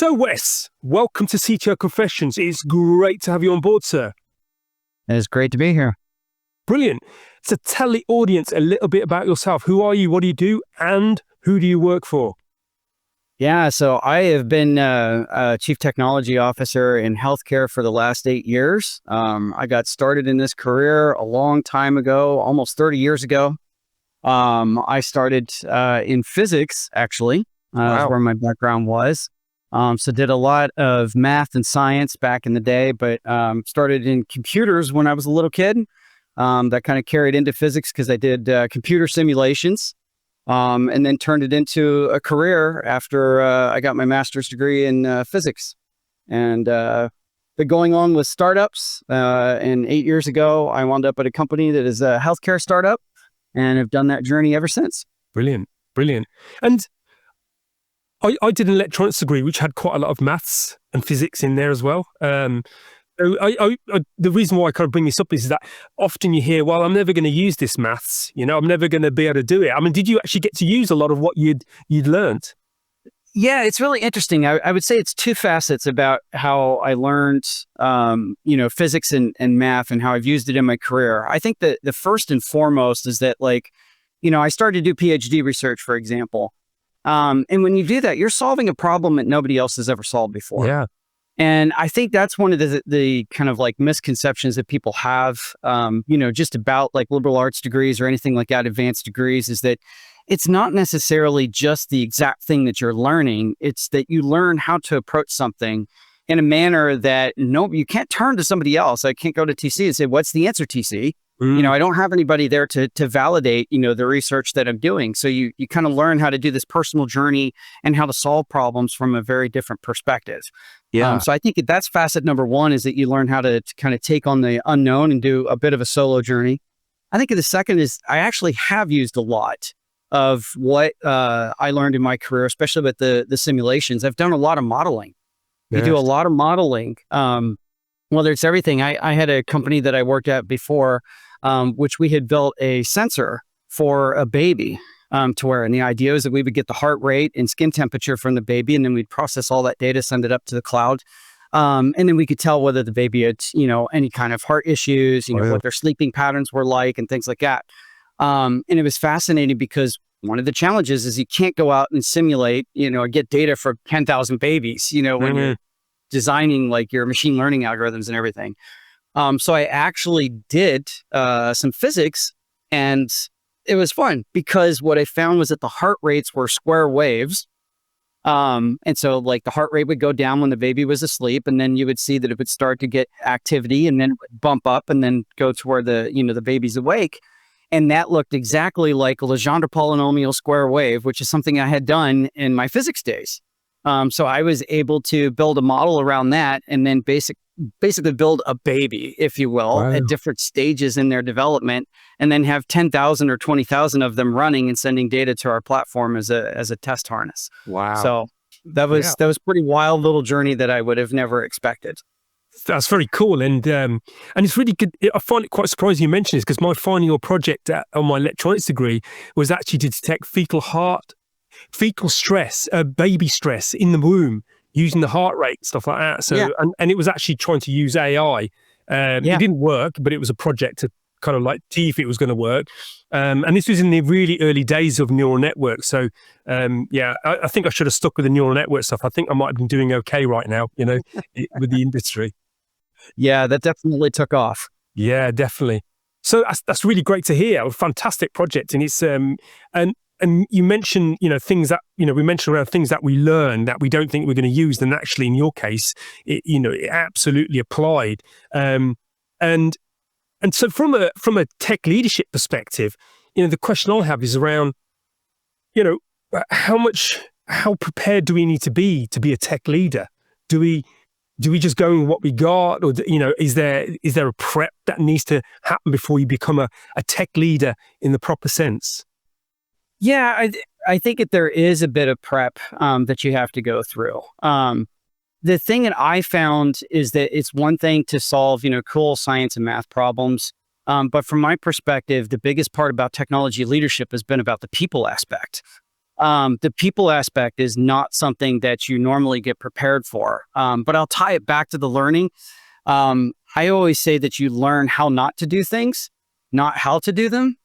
So, Wes, welcome to CTO Confessions. It's great to have you on board, sir. It's great to be here. Brilliant. So tell the audience a little bit about yourself. Who are you? What do you do? And who do you work for? Yeah, so I have been a chief technology officer in healthcare for the last 8 years. I got started in this career a long time ago, almost 30 years ago. I started in physics, actually, is where my background was. So did a lot of math and science back in the day, but started in computers when I was a little kid. That kind of carried into physics because I did computer simulations. And then turned it into a career after I got my master's degree in physics. And been going on with startups. And 8 years ago, I wound up at a company that is a healthcare startup, and have done that journey ever since. Brilliant, brilliant. And I did an electronics degree, which had quite a lot of maths and physics in there as well. So the reason why I kind of bring this up is that often you hear, well, I'm never going to use this maths, I'm never going to be able to do it. I mean, did you actually get to use a lot of what you'd learned? Yeah, it's really interesting. I would say it's two facets about how I learned, physics and math and how I've used it in my career. I think that the first and foremost is that, I started to do PhD research, for example. And when you do that, you're solving a problem that nobody else has ever solved before. Yeah. And I think that's one of the kind of misconceptions that people have, just about liberal arts degrees or anything like that, advanced degrees, is that it's not necessarily just the exact thing that you're learning. It's that you learn how to approach something in a manner that you can't turn to somebody else. I can't go to TC and say, what's the answer, TC? I don't have anybody there to validate, the research that I'm doing. So you kind of learn how to do this personal journey and how to solve problems from a very different perspective. Yeah. So I think that's facet number one, is that you learn how to kind of take on the unknown and do a bit of a solo journey. I think the second is I actually have used a lot of what I learned in my career, especially with the simulations. I've done a lot of modeling. Yes. You do a lot of modeling, whether it's everything. I had a company that I worked at before, which we had built a sensor for a baby to wear. And the idea is that we would get the heart rate and skin temperature from the baby, and then we'd process all that data, send it up to the cloud. And then we could tell whether the baby had, any kind of heart issues, what their sleeping patterns were like and things like that. And it was fascinating because one of the challenges is you can't go out and simulate, or get data for 10,000 babies, when you're designing your machine learning algorithms and everything. So I actually did some physics, and it was fun because what I found was that the heart rates were square waves. And so the heart rate would go down when the baby was asleep, and then you would see that it would start to get activity and then bump up and then go to where the baby's awake. And that looked exactly like a Legendre polynomial square wave, which is something I had done in my physics days. So I was able to build a model around that, and then basically build a baby, if you will, at different stages in their development, and then have 10,000 or 20,000 of them running and sending data to our platform as a test harness. Wow. So that was pretty wild little journey that I would have never expected. That's very cool. And it's really good. I find it quite surprising you mentioned this, because my final year project on my electronics degree was actually to detect fetal stress, baby stress in the womb, using the heart rate, stuff like that. So, and it was actually trying to use AI. It didn't work, but it was a project to kind of see if it was going to work. And this was in the really early days of neural networks. So, I think I should have stuck with the neural network stuff. I think I might have been doing okay right now, with the industry. Yeah, that definitely took off. Yeah, definitely. So that's really great to hear. A fantastic project. And it's, and you mentioned, things that, we mentioned around things that we learn that we don't think we're going to use. And actually, in your case, it absolutely applied. And so from a tech leadership perspective, the question I have is around, how prepared do we need to be a tech leader? Do we just go with what we got, or is there a prep that needs to happen before you become a tech leader in the proper sense? Yeah, I think that there is a bit of prep that you have to go through. The thing that I found is that it's one thing to solve, cool science and math problems. But from my perspective, the biggest part about technology leadership has been about the people aspect. The people aspect is not something that you normally get prepared for. But I'll tie it back to the learning. I always say that you learn how not to do things, not how to do them.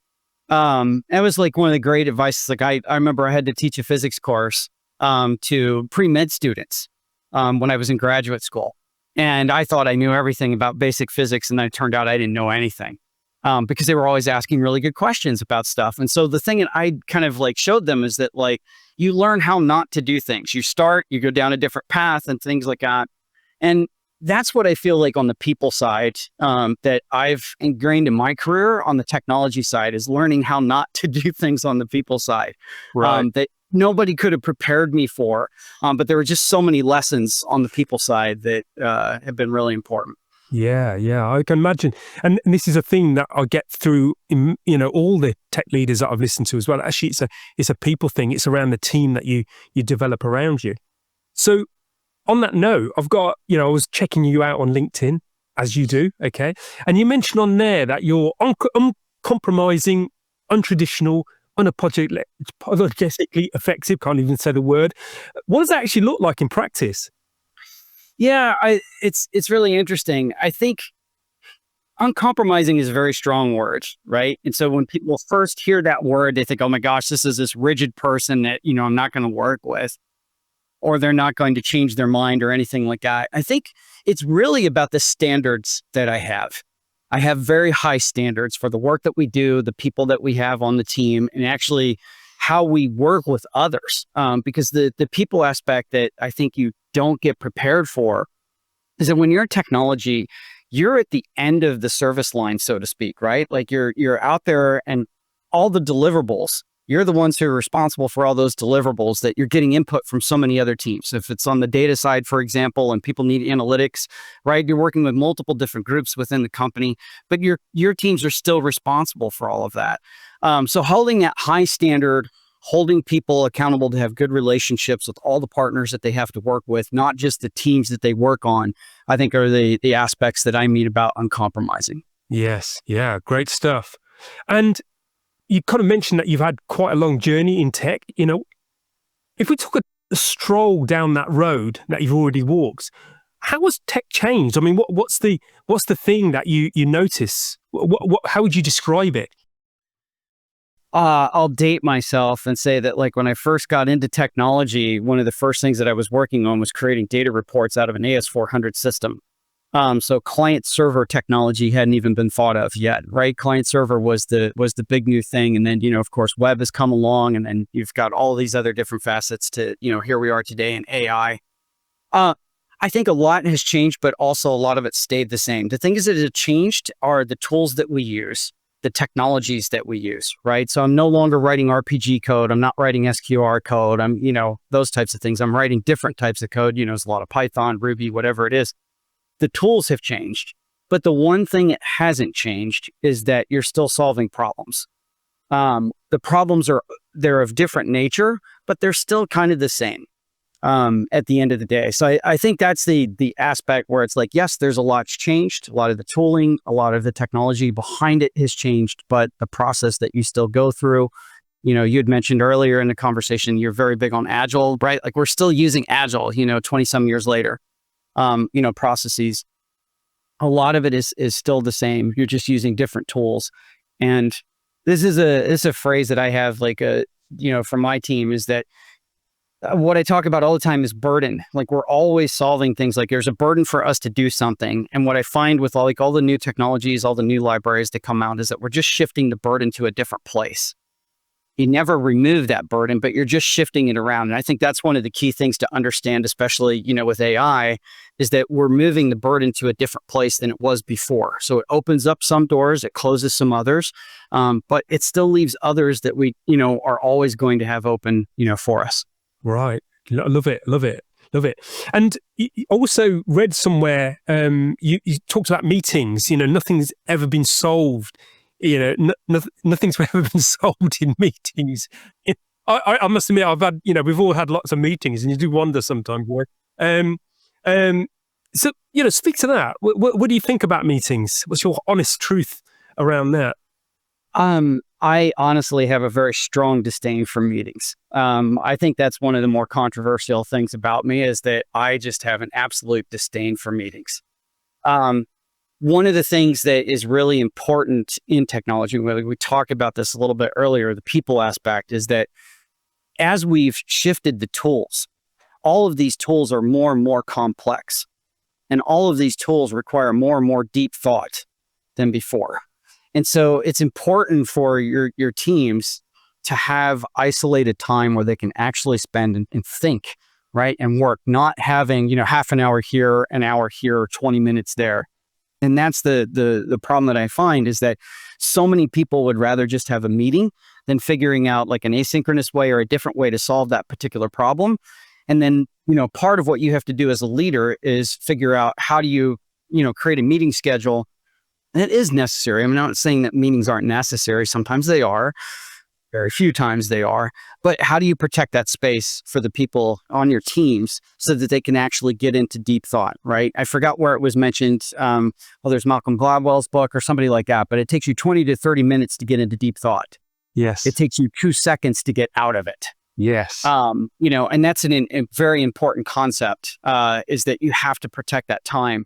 That was like one of the great advice. Like I remember I had to teach a physics course to pre-med students when I was in graduate school. And I thought I knew everything about basic physics, and then it turned out I didn't know anything because they were always asking really good questions about stuff. And so the thing that I kind of like showed them is that like you learn how not to do things. You start, you go down a different path and things like that. And that's what I feel like on the people side that I've ingrained in my career on the technology side is learning how not to do things on the people side. Right. That nobody could have prepared me for. But there were just so many lessons on the people side that have been really important. Yeah, I can imagine. And this is a thing that I get through, all the tech leaders that I've listened to as well. Actually, it's a people thing. It's around the team that you develop around you. So on that note, I've got, I was checking you out on LinkedIn, as you do, okay? And you mentioned on there that you're uncompromising, untraditional, unapologetically effective, can't even say the word. What does that actually look like in practice? Yeah, it's really interesting. I think uncompromising is a very strong word, right? And so when people first hear that word, they think, oh my gosh, this is this rigid person that, I'm not going to work with, or they're not going to change their mind or anything like that. I think it's really about the standards that I have. I have very high standards for the work that we do, the people that we have on the team, and actually how we work with others. Because the people aspect that I think you don't get prepared for is that when you're in technology, you're at the end of the service line, so to speak, right? Like you're out there and all the deliverables, you're the ones who are responsible for all those deliverables that you're getting input from so many other teams. If it's on the data side, for example, and people need analytics, right? You're working with multiple different groups within the company, but your teams are still responsible for all of that. So holding that high standard, holding people accountable to have good relationships with all the partners that they have to work with, not just the teams that they work on, I think are the aspects that I mean about uncompromising. Yes. Yeah. Great stuff. And you kind of mentioned that you've had quite a long journey in tech. If we took a stroll down that road that you've already walked, how has tech changed? I mean, what's the thing that you notice? How would you describe it? I'll date myself and say that like when I first got into technology, one of the first things that I was working on was creating data reports out of an AS400 system. So client server technology hadn't even been thought of yet, right? Client server was the big new thing. And then, of course, web has come along, and then you've got all these other different facets to, here we are today in AI. I think a lot has changed, but also a lot of it stayed the same. The things that have changed are the tools that we use, the technologies that we use, right? So I'm no longer writing RPG code. I'm not writing SQR code. I'm, those types of things. I'm writing different types of code. There's a lot of Python, Ruby, whatever it is. The tools have changed, but the one thing that hasn't changed is that you're still solving problems. The problems they're of different nature, but they're still kind of the same at the end of the day. So I think that's the aspect where it's like, yes, there's a lot's changed. A lot of the tooling, a lot of the technology behind it has changed, but the process that you still go through, you had mentioned earlier in the conversation, you're very big on Agile, right? Like we're still using Agile, 20 some years later. Processes. A lot of it is still the same. You're just using different tools. And this is a phrase that I have from my team is that what I talk about all the time is burden. Like we're always solving things. Like there's a burden for us to do something. And what I find with all the new technologies, all the new libraries that come out is that we're just shifting the burden to a different place. You never remove that burden, but you're just shifting it around. And I think that's one of the key things to understand, especially, with AI, is that we're moving the burden to a different place than it was before. So it opens up some doors, it closes some others, but it still leaves others that we, are always going to have open, for us. Right. Love it. And you also read somewhere, you talked about meetings, nothing's ever been solved. Nothing's ever been solved in meetings. I must admit, I've had, we've all had lots of meetings, and you do wonder sometimes. So, speak to that. What do you think about meetings? What's your honest truth around that? I honestly have a very strong disdain for meetings. I think that's one of the more controversial things about me is that I just have an absolute disdain for meetings. Um, One of the things that is really important in technology, we talked about this a little bit earlier, the people aspect, is that as we've shifted the tools, all of these tools are more and more complex. And all of these tools require more and more deep thought than before. And so it's important for your teams to have isolated time where they can actually spend and think, right? And work, not having, half an hour here, an hour here, 20 minutes there. And that's the problem that I find is that so many people would rather just have a meeting than figuring out like an asynchronous way or a different way to solve that particular problem. And then, part of what you have to do as a leader is figure out how do you, create a meeting schedule that is necessary. I'm not saying that meetings aren't necessary. Sometimes they are. Very few times they are. But how do you protect that space for the people on your teams so that they can actually get into deep thought, right? I forgot where it was mentioned. There's Malcolm Gladwell's book or somebody like that, but it takes you 20 to 30 minutes to get into deep thought. Yes. It takes you 2 seconds to get out of it. Yes. And that's a very important concept, is that you have to protect that time.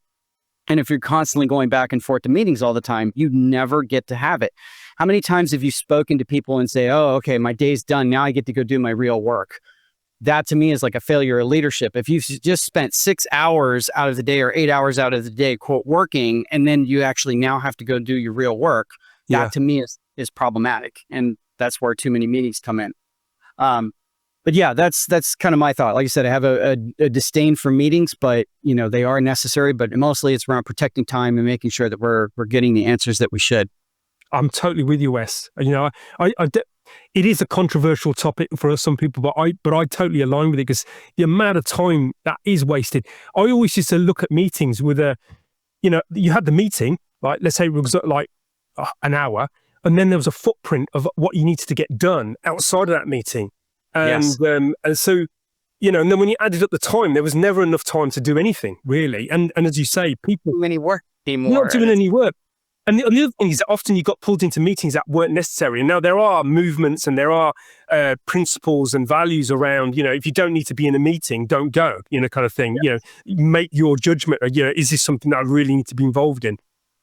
And if you're constantly going back and forth to meetings all the time, you never get to have it. How many times have you spoken to people and say, oh, okay, my day's done. Now I get to go do my real work. That to me is like a failure of leadership. If you've just spent 6 hours out of the day or 8 hours out of the day, quote, working, and then you actually now have to go do your real work, that to me is problematic. And that's where too many meetings come in. But yeah, that's kind of my thought. Like I said, I have a disdain for meetings, but they are necessary. But mostly it's around protecting time and making sure that we're getting the answers that we should. I'm totally with you, Wes. It is a controversial topic for some people, but I totally align with it because the amount of time that is wasted. I always used to look at meetings with you had the meeting, right? Let's say it was like an hour, and then there was a footprint of what you needed to get done outside of that meeting. And so, and then when you added up the time, there was never enough time to do anything really. And as you say, people Doing any work anymore. Not doing any work. And the other thing is that often you got pulled into meetings that weren't necessary. And now there are movements and there are principles and values around, if you don't need to be in a meeting, don't go, kind of thing. Make your judgment. Is this something that I really need to be involved in?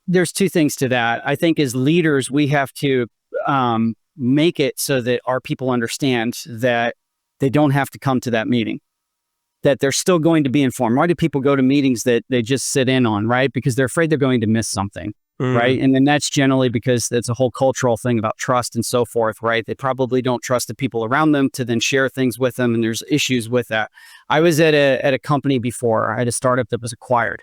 There's 2 things to that. I think as leaders, we have to make it so that our people understand that they don't have to come to that meeting, that they're still going to be informed. Why do people go to meetings that they just sit in on, right? Because they're afraid they're going to miss something, right? And then that's generally because it's a whole cultural thing about trust and so forth, right? They probably don't trust the people around them to then share things with them, and there's issues with that. I was at a company before. I had a startup that was acquired.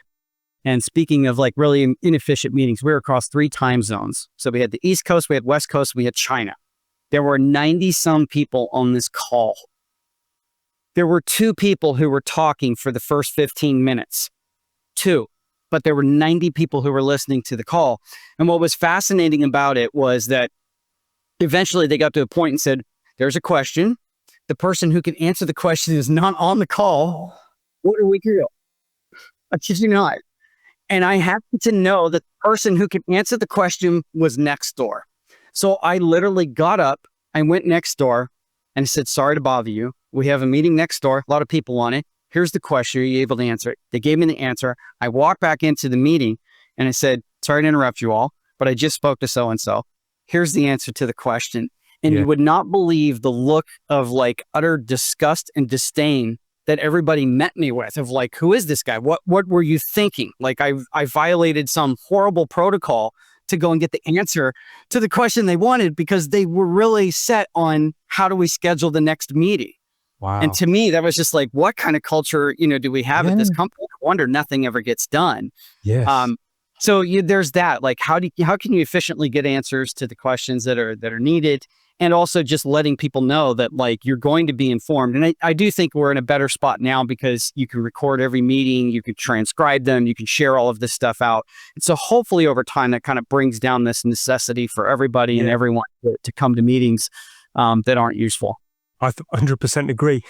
And speaking of like really inefficient meetings, we were across 3 time zones. So we had the East Coast, we had West Coast, we had China. There were 90 some people on this call. There were 2 people who were talking for the first 15 minutes. 2. But there were 90 people who were listening to the call. And what was fascinating about it was that eventually they got to a point and said, there's a question. The person who can answer the question is not on the call. What do we do? I kid you not. And I happen to know that the person who could answer the question was next door. So I literally got up, I went next door and said, sorry to bother you. We have a meeting next door, a lot of people on it. Here's the question. Are you able to answer it? They gave me the answer. I walked back into the meeting and I said, sorry to interrupt you all, but I just spoke to so-and-so. Here's the answer to the question. And you would not believe the look of like utter disgust and disdain that everybody met me with of like, who is this guy? What were you thinking? Like I violated some horrible protocol to go and get the answer to the question they wanted because they were really set on how do we schedule the next meeting. Wow. And to me, that was just like, what kind of culture, do we have at this company? No wonder nothing ever gets done. Yes. So there's that. Like, how can you efficiently get answers to the questions that are needed? And also just letting people know that like you're going to be informed. And I do think we're in a better spot now because you can record every meeting, you can transcribe them, you can share all of this stuff out. And so hopefully over time that kind of brings down this necessity for everybody and everyone to come to meetings that aren't useful. I 100% agree.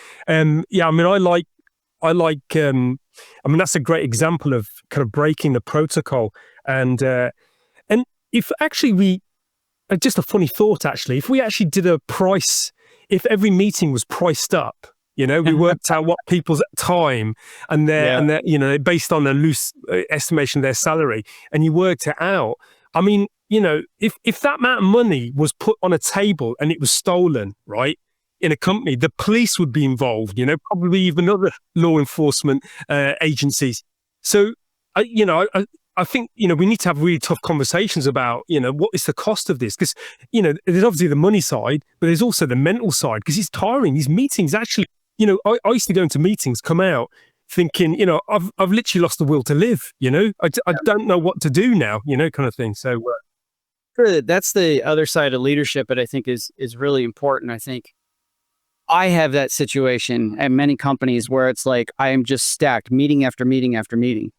That's a great example of kind of breaking the protocol. And if actually just a funny thought, actually. If we actually did a price, if every meeting was priced up, we worked out what people's time and their, based on a loose estimation of their salary, and you worked it out. I mean, if that amount of money was put on a table and it was stolen, right, in a company, the police would be involved, probably even other law enforcement agencies. So, I think, we need to have really tough conversations about, what is the cost of this? Because, there's obviously the money side, but there's also the mental side, because it's tiring. These meetings actually, I used to go into meetings, come out thinking, I've literally lost the will to live, I don't know what to do now, kind of thing. So that's the other side of leadership that I think is really important. I think I have that situation at many companies where it's like, I am just stacked meeting after meeting after meeting.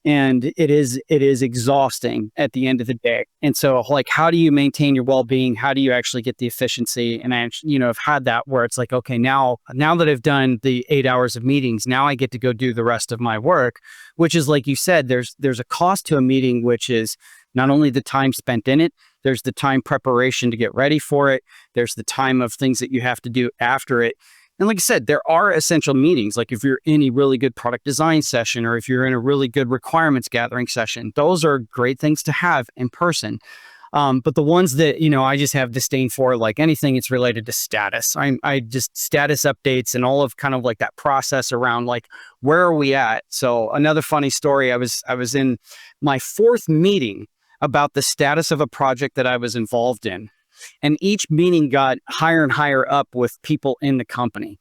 And it is exhausting at the end of the day. And so, like, how do you maintain your well-being? How do you actually get the efficiency? And I, have had that where it's like, okay, now that I've done the 8 hours of meetings, now I get to go do the rest of my work, which is, like you said, there's a cost to a meeting, which is not only the time spent in it, there's the time preparation to get ready for it. There's the time of things that you have to do after it. And like I said, there are essential meetings. Like if you're in a really good product design session, or if you're in a really good requirements gathering session, those are great things to have in person. But the ones that, I just have disdain for, like anything it's related to status. I just status updates and all of kind of like that process around like, where are we at? So another funny story, I was in my 4th meeting about the status of a project that I was involved in. And each meeting got higher and higher up with people in the company.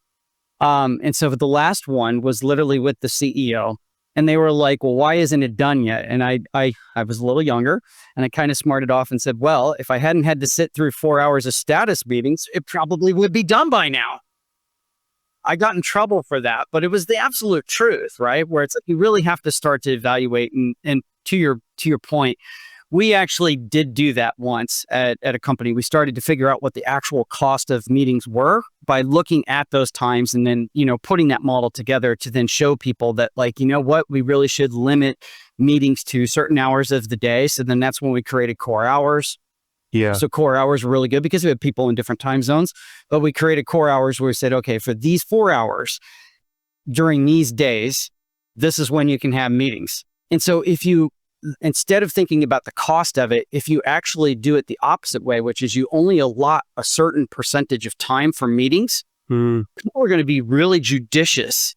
And so the last one was literally with the CEO. And they were like, well, why isn't it done yet? And I was a little younger, and I kind of smarted off and said, well, if I hadn't had to sit through 4 hours of status meetings, it probably would be done by now. I got in trouble for that, but it was the absolute truth, right? Where it's like, you really have to start to evaluate. And to your point, we actually did do that once at a company. We started to figure out what the actual cost of meetings were by looking at those times, and then, putting that model together to then show people that, like, what, we really should limit meetings to certain hours of the day. So then that's when we created core hours. Yeah. So core hours were really good because we had people in different time zones, but we created core hours where we said, okay, for these 4 hours during these days, this is when you can have meetings. And so instead of thinking about the cost of it, if you actually do it the opposite way, which is you only allot a certain percentage of time for meetings, people are going to be really judicious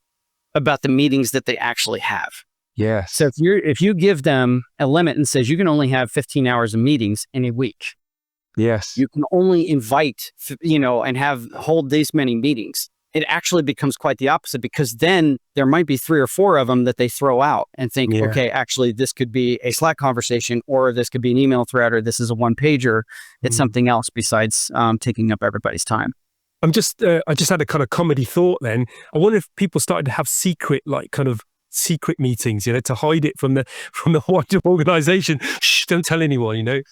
about the meetings that they actually have. Yeah. So if you give them a limit and says you can only have 15 hours of meetings in a week, yes, you can only invite, and hold these many meetings, it actually becomes quite the opposite, because then there might be 3 or 4 of them that they throw out and think, okay, actually this could be a Slack conversation, or this could be an email thread, or this is a 1-pager. It's something else besides taking up everybody's time. I just had a kind of comedy thought then. I wonder if people started to have secret meetings, to hide it from the wider organization. Shh, don't tell anyone,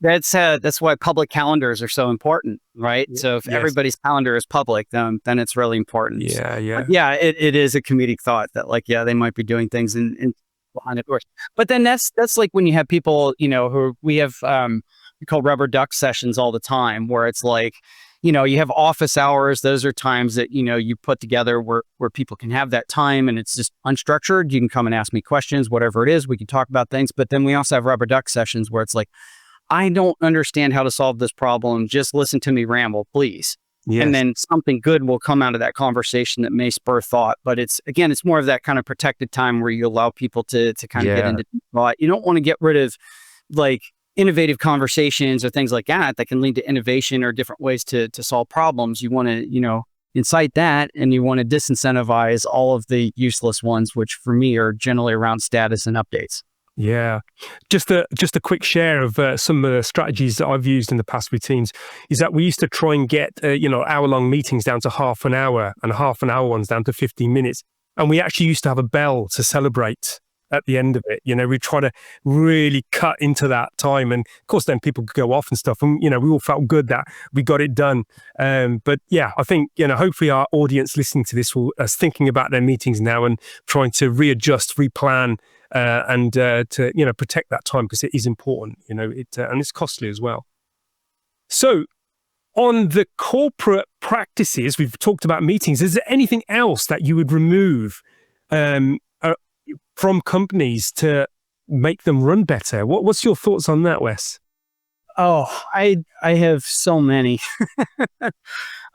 That's why public calendars are so important, right? So if everybody's calendar is public, then it's really important. Yeah, yeah. But yeah, it is a comedic thought that, like, they might be doing things in behind the doors. But then that's like when you have people, who we have, we call rubber duck sessions all the time, where it's like, you have office hours. Those are times that, you put together where people can have that time, and it's just unstructured. You can come and ask me questions, whatever it is. We can talk about things. But then we also have rubber duck sessions where it's like, I don't understand how to solve this problem. Just listen to me ramble, please. Yes. And then something good will come out of that conversation that may spur thought. But it's more of that kind of protected time where you allow people to kind of get into thought. You don't want to get rid of like innovative conversations or things like that can lead to innovation or different ways to solve problems. You want to, incite that, and you want to disincentivize all of the useless ones, which for me are generally around status and updates. Yeah. Just a quick share of some of the strategies that I've used in the past with teams is that we used to try and get, hour-long meetings down to half an hour, and half-an-hour ones down to 15 minutes. And we actually used to have a bell to celebrate at the end of it. We try to really cut into that time. And of course, then people could go off and stuff. And, we all felt good that we got it done. But yeah, I think, hopefully our audience listening to this will thinking about their meetings now and trying to readjust, replan, and to protect that time, because it is important, and it's costly as well. So on the corporate practices, we've talked about meetings. Is there anything else that you would remove from companies to make them run better? What's your thoughts on that, Wes? Oh, I have so many.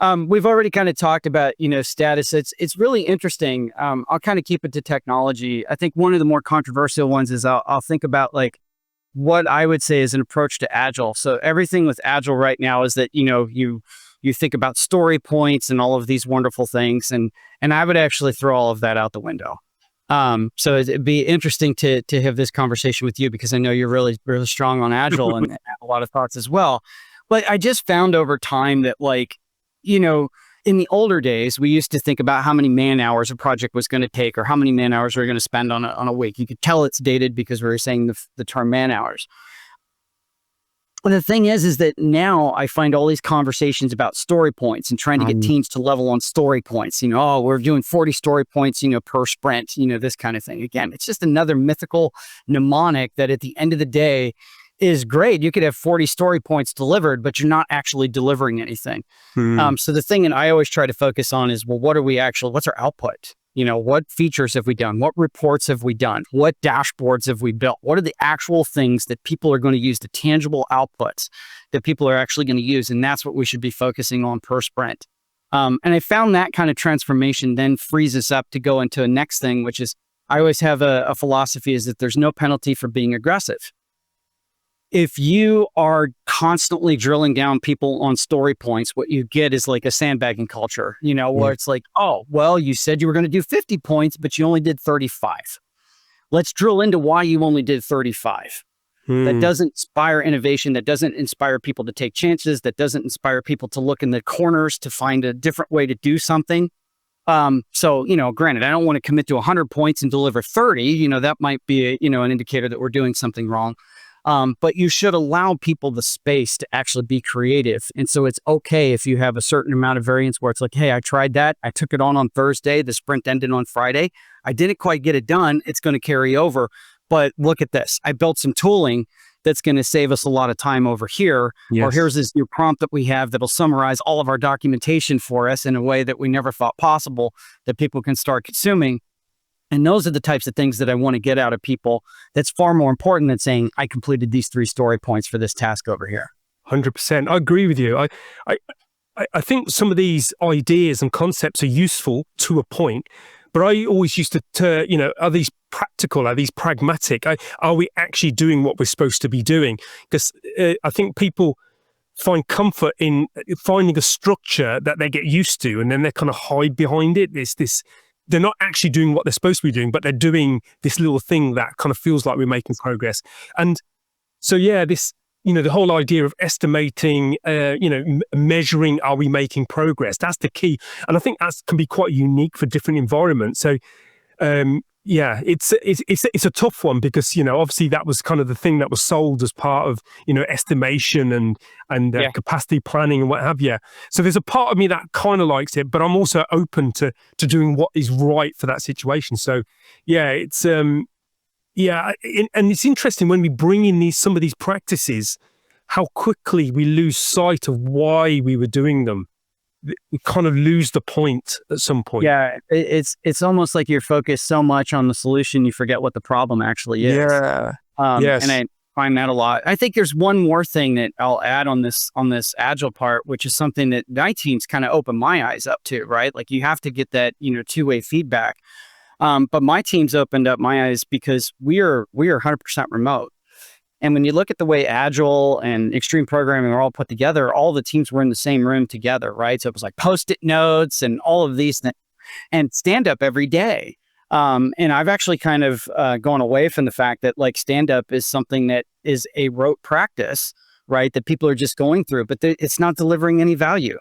We've already kind of talked about, status. It's really interesting. I'll kind of keep it to technology. I think one of the more controversial ones is I'll think about like what I would say is an approach to Agile. So everything with Agile right now is that, you think about story points and all of these wonderful things. And I would actually throw all of that out the window. So it'd be interesting to have this conversation with you because I know you're really, really strong on Agile and have a lot of thoughts as well. But I just found over time that in the older days, we used to think about how many man hours a project was going to take or how many man hours we were going to spend on a week. You could tell it's dated because we were saying the term man hours. But the thing is that now I find all these conversations about story points and trying to get teams to level on story points. We're doing 40 story points, per sprint, this kind of thing. Again, it's just another mythical mnemonic that at the end of the day is great. You could have 40 story points delivered, but you're not actually delivering anything. So the thing that I always try to focus on is, well, what's our output? What features have we done? What reports have we done? What dashboards have we built? What are the actual things that people are going to use, the tangible outputs that people are actually going to use? And that's what we should be focusing on per sprint. And I found that kind of transformation then frees us up to go into a next thing, which is I always have a philosophy is that there's no penalty for being aggressive. If you are constantly drilling down people on story points, what you get is like a sandbagging culture, where it's like, oh, well, you said you were going to do 50 points, but you only did 35. Let's drill into why you only did 35. That doesn't inspire innovation. That doesn't inspire people to take chances. That doesn't inspire people to look in the corners to find a different way to do something. So, granted, I don't want to commit to 100 points and deliver 30. That might be, an indicator that we're doing something wrong. But you should allow people the space to actually be creative. And so it's okay if you have a certain amount of variance where it's like, hey, I tried that. I took it on Thursday. The sprint ended on Friday. I didn't quite get it done. It's going to carry over. But look at this. I built some tooling that's going to save us a lot of time over here. Yes. Or here's this new prompt that we have that'll summarize all of our documentation for us in a way that we never thought possible that people can start consuming. And those are the types of things that I want to get out of people. That's far more important than saying, I completed these 3 story points for this task over here. 100%. I agree with you. I think some of these ideas and concepts are useful to a point, but I always used to are these practical? Are these pragmatic? Are we actually doing what we're supposed to be doing? Because I think people find comfort in finding a structure that they get used to, and then they kind of hide behind it. They're not actually doing what they're supposed to be doing, but they're doing this little thing that kind of feels like we're making progress. And so, this, the whole idea of estimating, measuring, are we making progress? That's the key. And I think that can be quite unique for different environments. So, it's a tough one because, obviously that was kind of the thing that was sold as part of, estimation and capacity planning and what have you. So there's a part of me that kind of likes it, but I'm also open to doing what is right for that situation. So it's, and it's interesting when we bring in some of these practices, how quickly we lose sight of why we were doing them. We kind of lose the point at some point. Yeah, it's almost like you're focused so much on the solution, you forget what the problem actually is. Yeah. Yes. And I find that a lot. I think there's one more thing that I'll add on this Agile part, which is something that my teams kind of open my eyes up to, right? Like you have to get that, two-way feedback. But my teams opened up my eyes because we are 100% remote. And when you look at the way Agile and extreme programming are all put together, all the teams were in the same room together, right? So it was like Post-it notes and all of these things and stand up every day. And I've actually kind of gone away from the fact that like stand up is something that is a rote practice, right? That people are just going through, but it's not delivering any value.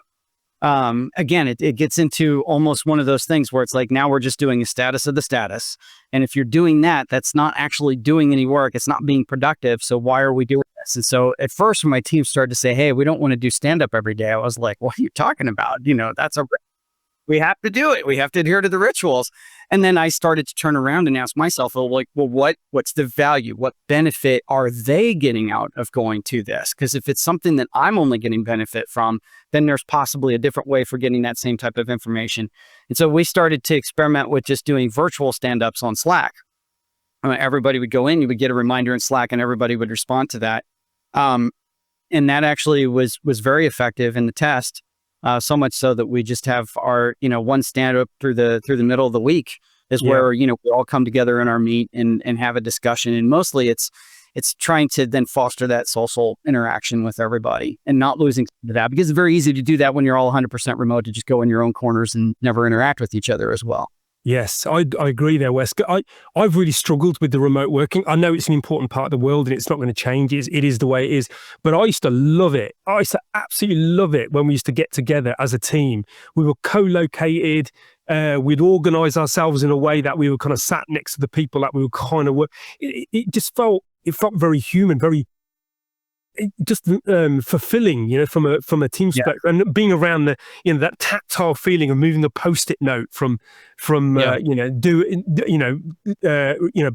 Again, it gets into almost one of those things where it's like, now we're just doing a status of the status. And if you're doing that, that's not actually doing any work. It's not being productive. So why are we doing this? And so at first when my team started to say, hey, we don't want to do stand up every day, I was like, what are you talking about? That's we have to do it. We have to adhere to the rituals. And then I started to turn around and ask myself, what's the value? What benefit are they getting out of going to this? Because if it's something that I'm only getting benefit from, then there's possibly a different way for getting that same type of information. And so we started to experiment with just doing virtual stand-ups on Slack. Everybody would go in, you would get a reminder in Slack, and everybody would respond to that. And that actually was very effective in the test. So much so that we just have our, one stand up through the middle of the week is where, we all come together in our meet and have a discussion. And mostly it's trying to then foster that social interaction with everybody and not losing that, because it's very easy to do that when you're all 100% remote, to just go in your own corners and never interact with each other as well. Yes, I agree there, Wes. I've really struggled with the remote working. I know it's an important part of the world and it's not going to change. It is the way it is. But I used to love it. I used to absolutely love it when we used to get together as a team. We were co-located. We'd organize ourselves in a way that we were kind of sat next to the people that we were kind of it just felt very human, very just fulfilling, from a team perspective, and being around the, that tactile feeling of moving a Post-it note from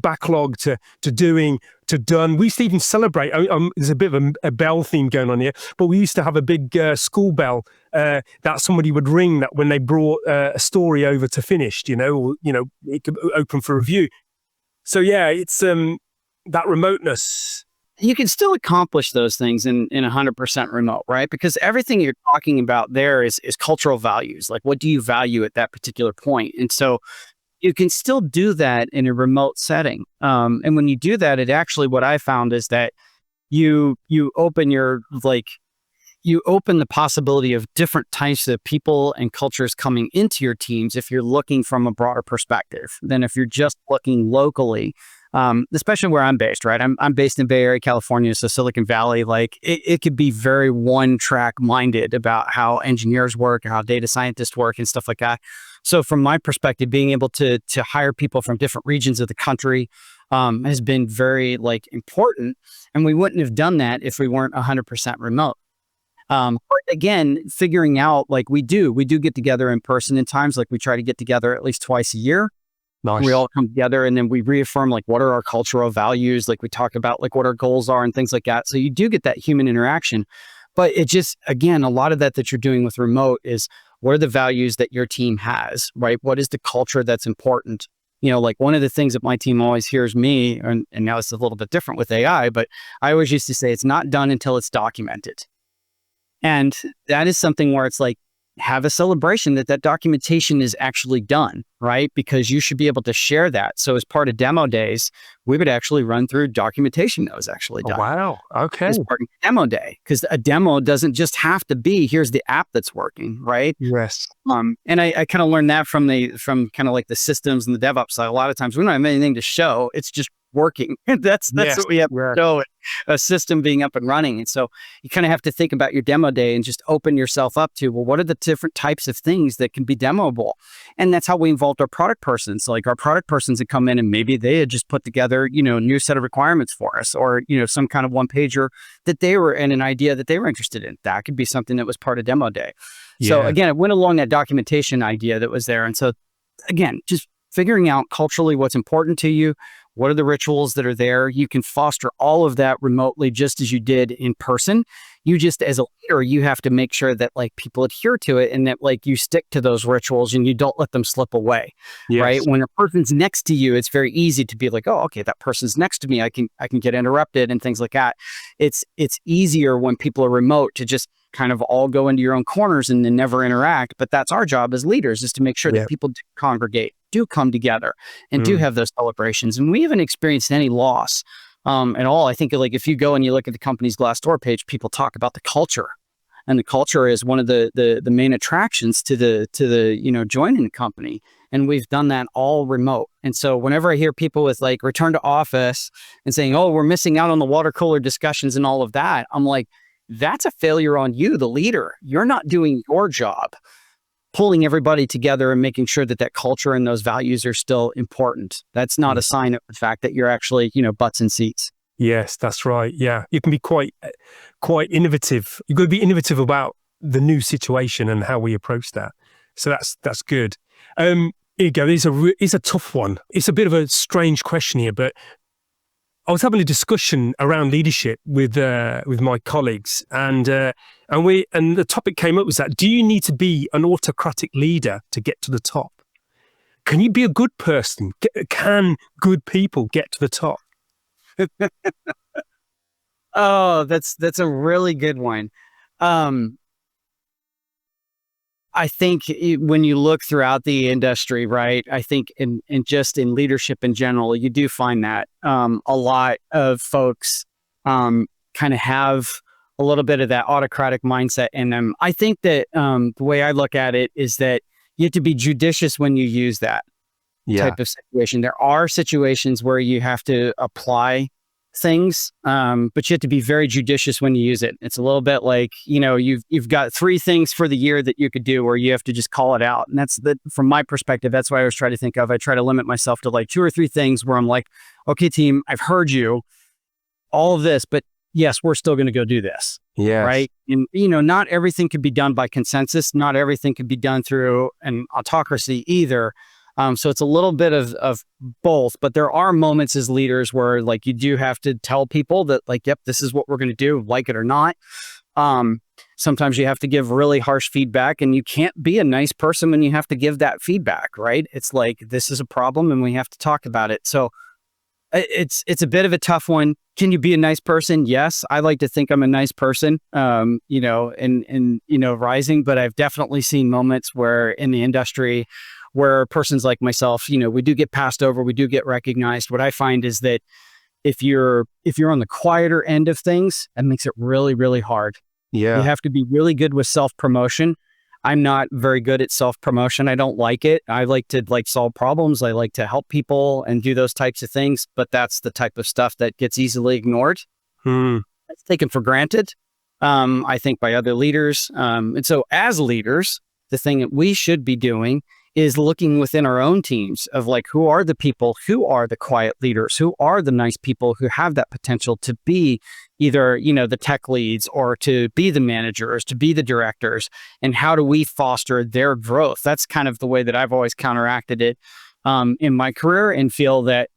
backlog to doing to done. We used to even celebrate. There's a bit of a bell theme going on here, but we used to have a big school bell that somebody would ring that when they brought a story over to finished, or it could open for review. So yeah, it's that remoteness. You can still accomplish those things in 100% remote, right? Because everything you're talking about there is cultural values. Like, what do you value at that particular point? And so you can still do that in a remote setting. And when you do that, it actually, what I found is that you open the possibility of different types of people and cultures coming into your teams if you're looking from a broader perspective than if you're just looking locally. Especially where I'm based, right? I'm based in Bay Area, California, so Silicon Valley. Like it could be very one-track minded about how engineers work, or how data scientists work, and stuff like that. So from my perspective, being able to hire people from different regions of the country has been very important, and we wouldn't have done that if we weren't 100% remote. But again, figuring out we do get together in person in times. We try to get together at least twice a year. Nice. We all come together and then we reaffirm what are our cultural values, we talk about what our goals are and things like that. So you do get that human interaction, but it just, again, a lot of that you're doing with remote is what are the values that your team has, right? What is the culture that's important? One of the things that my team always hears me, and now it's a little bit different with AI, but I always used to say it's not done until it's documented. And that is something where it's have a celebration that documentation is actually done, right? Because you should be able to share that. So as part of demo days, we would actually run through documentation that was actually done. Oh, wow. Okay. As part of demo day, because a demo doesn't just have to be, here's the app that's working, right? Yes. And I kind of learned that from kind of the systems and the DevOps side. A lot of times we don't have anything to show. It's just working. That's what we have to show, a system being up and running. And so you kind of have to think about your demo day and just open yourself up to, what are the different types of things that can be demoable? And that's how we involved our product persons. Our product persons had come in and maybe they had just put together, a new set of requirements for us, or, some kind of one pager that they were in, an idea that they were interested in. That could be something that was part of demo day. Yeah. So again, it went along that documentation idea that was there. And so again, just figuring out culturally what's important to you. What are the rituals that are there? You can foster all of that remotely, just as you did in person. You just, as a leader, you have to make sure that people adhere to it, and that you stick to those rituals and you don't let them slip away. Yes. Right? When a person's next to you, it's very easy to be oh, okay, that person's next to me. I can get interrupted and things like that. It's easier when people are remote to just kind of all go into your own corners and then never interact. But that's our job as leaders, is to make sure that people do congregate, do come together, and do have those celebrations. And we haven't experienced any loss at all. I think if you go and you look at the company's Glassdoor page, people talk about the culture, and the culture is one of the main attractions to the joining the company. And we've done that all remote. And so whenever I hear people with return to office and saying, oh, we're missing out on the water cooler discussions and all of that, I'm that's a failure on you, the leader. You're not doing your job, pulling everybody together and making sure that culture and those values are still important. That's not a sign of the fact that you're actually, butts in seats. Yes, that's right. Yeah. You can be quite innovative. You've got to be innovative about the new situation and how we approach that. So that's good. Here you go. It's a tough one. It's a bit of a strange question here, but I was having a discussion around leadership with my colleagues, and the topic came up was that, do you need to be an autocratic leader to get to the top? Can you be a good person? Can good people get to the top? Oh, that's a really good one. I think when you look throughout the industry, right, I think in just in leadership in general, you do find that a lot of folks kind of have a little bit of that autocratic mindset in them. I think that the way I look at it is that you have to be judicious when you use that type of situation. There are situations where you have to apply things, but you have to be very judicious when you use it. It's a little bit like, you've got 3 things for the year that you could do, or you have to just call it out. And that's from my perspective, that's what I always try to think of. I try to limit myself to like 2 or 3 things where I'm like, okay, team, I've heard you, all of this, but yes, we're still going to go do this. Yes. Right. And, not everything can be done by consensus. Not everything can be done through an autocracy either. So it's a little bit of both, but there are moments as leaders where like you do have to tell people that like, yep, this is what we're going to do, like it or not. Sometimes you have to give really harsh feedback, and you can't be a nice person when you have to give that feedback, right? It's like, this is a problem and we have to talk about it. So it's a bit of a tough one. Can you be a nice person? Yes. I like to think I'm a nice person, rising, but I've definitely seen moments where in the industry where persons like myself, we do get passed over, we do get recognized. What I find is that if you're on the quieter end of things, it makes it really, really hard. Yeah. You have to be really good with self-promotion. I'm not very good at self-promotion. I don't like it. I like to solve problems. I like to help people and do those types of things, but that's the type of stuff that gets easily ignored. It's taken for granted, I think, by other leaders. And so as leaders, the thing that we should be doing is looking within our own teams of like, who are the people, who are the quiet leaders, who are the nice people who have that potential to be either, the tech leads or to be the managers, to be the directors, and how do we foster their growth? That's kind of the way that I've always counteracted it in my career, and feel that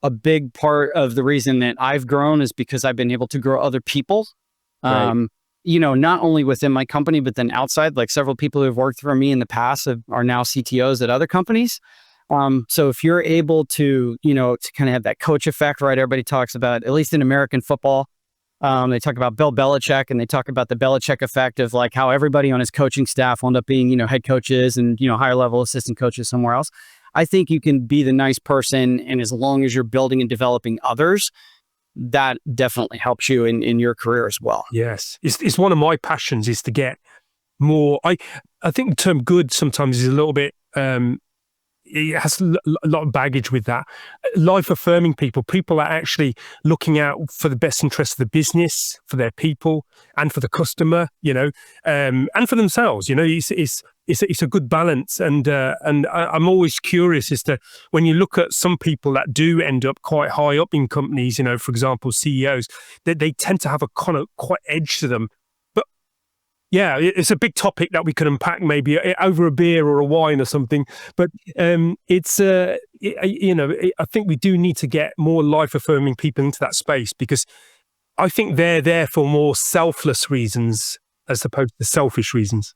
a big part of the reason that I've grown is because I've been able to grow other people. Right. Not only within my company, but then outside, like several people who have worked for me in the past are now CTOs at other companies. So if you're able to, to kind of have that coach effect, right? Everybody talks about, at least in American football, they talk about Bill Belichick, and they talk about the Belichick effect of like how everybody on his coaching staff will end up being, head coaches and, higher level assistant coaches somewhere else. I think you can be the nice person, and as long as you're building and developing others, that definitely helps you in your career as well. Yes. It's one of my passions is to get more. I think the term good sometimes is a little bit, it has a lot of baggage with that. Life affirming people are actually looking out for the best interest of the business, for their people, and for the customer, and for themselves. It's a good balance. And I'm always curious as to when you look at some people that do end up quite high up in companies, for example, CEOs, that they tend to have a kind of quite edge to them. But yeah, it's a big topic that we could unpack maybe over a beer or a wine or something. But I think we do need to get more life affirming people into that space, because I think they're there for more selfless reasons as opposed to selfish reasons.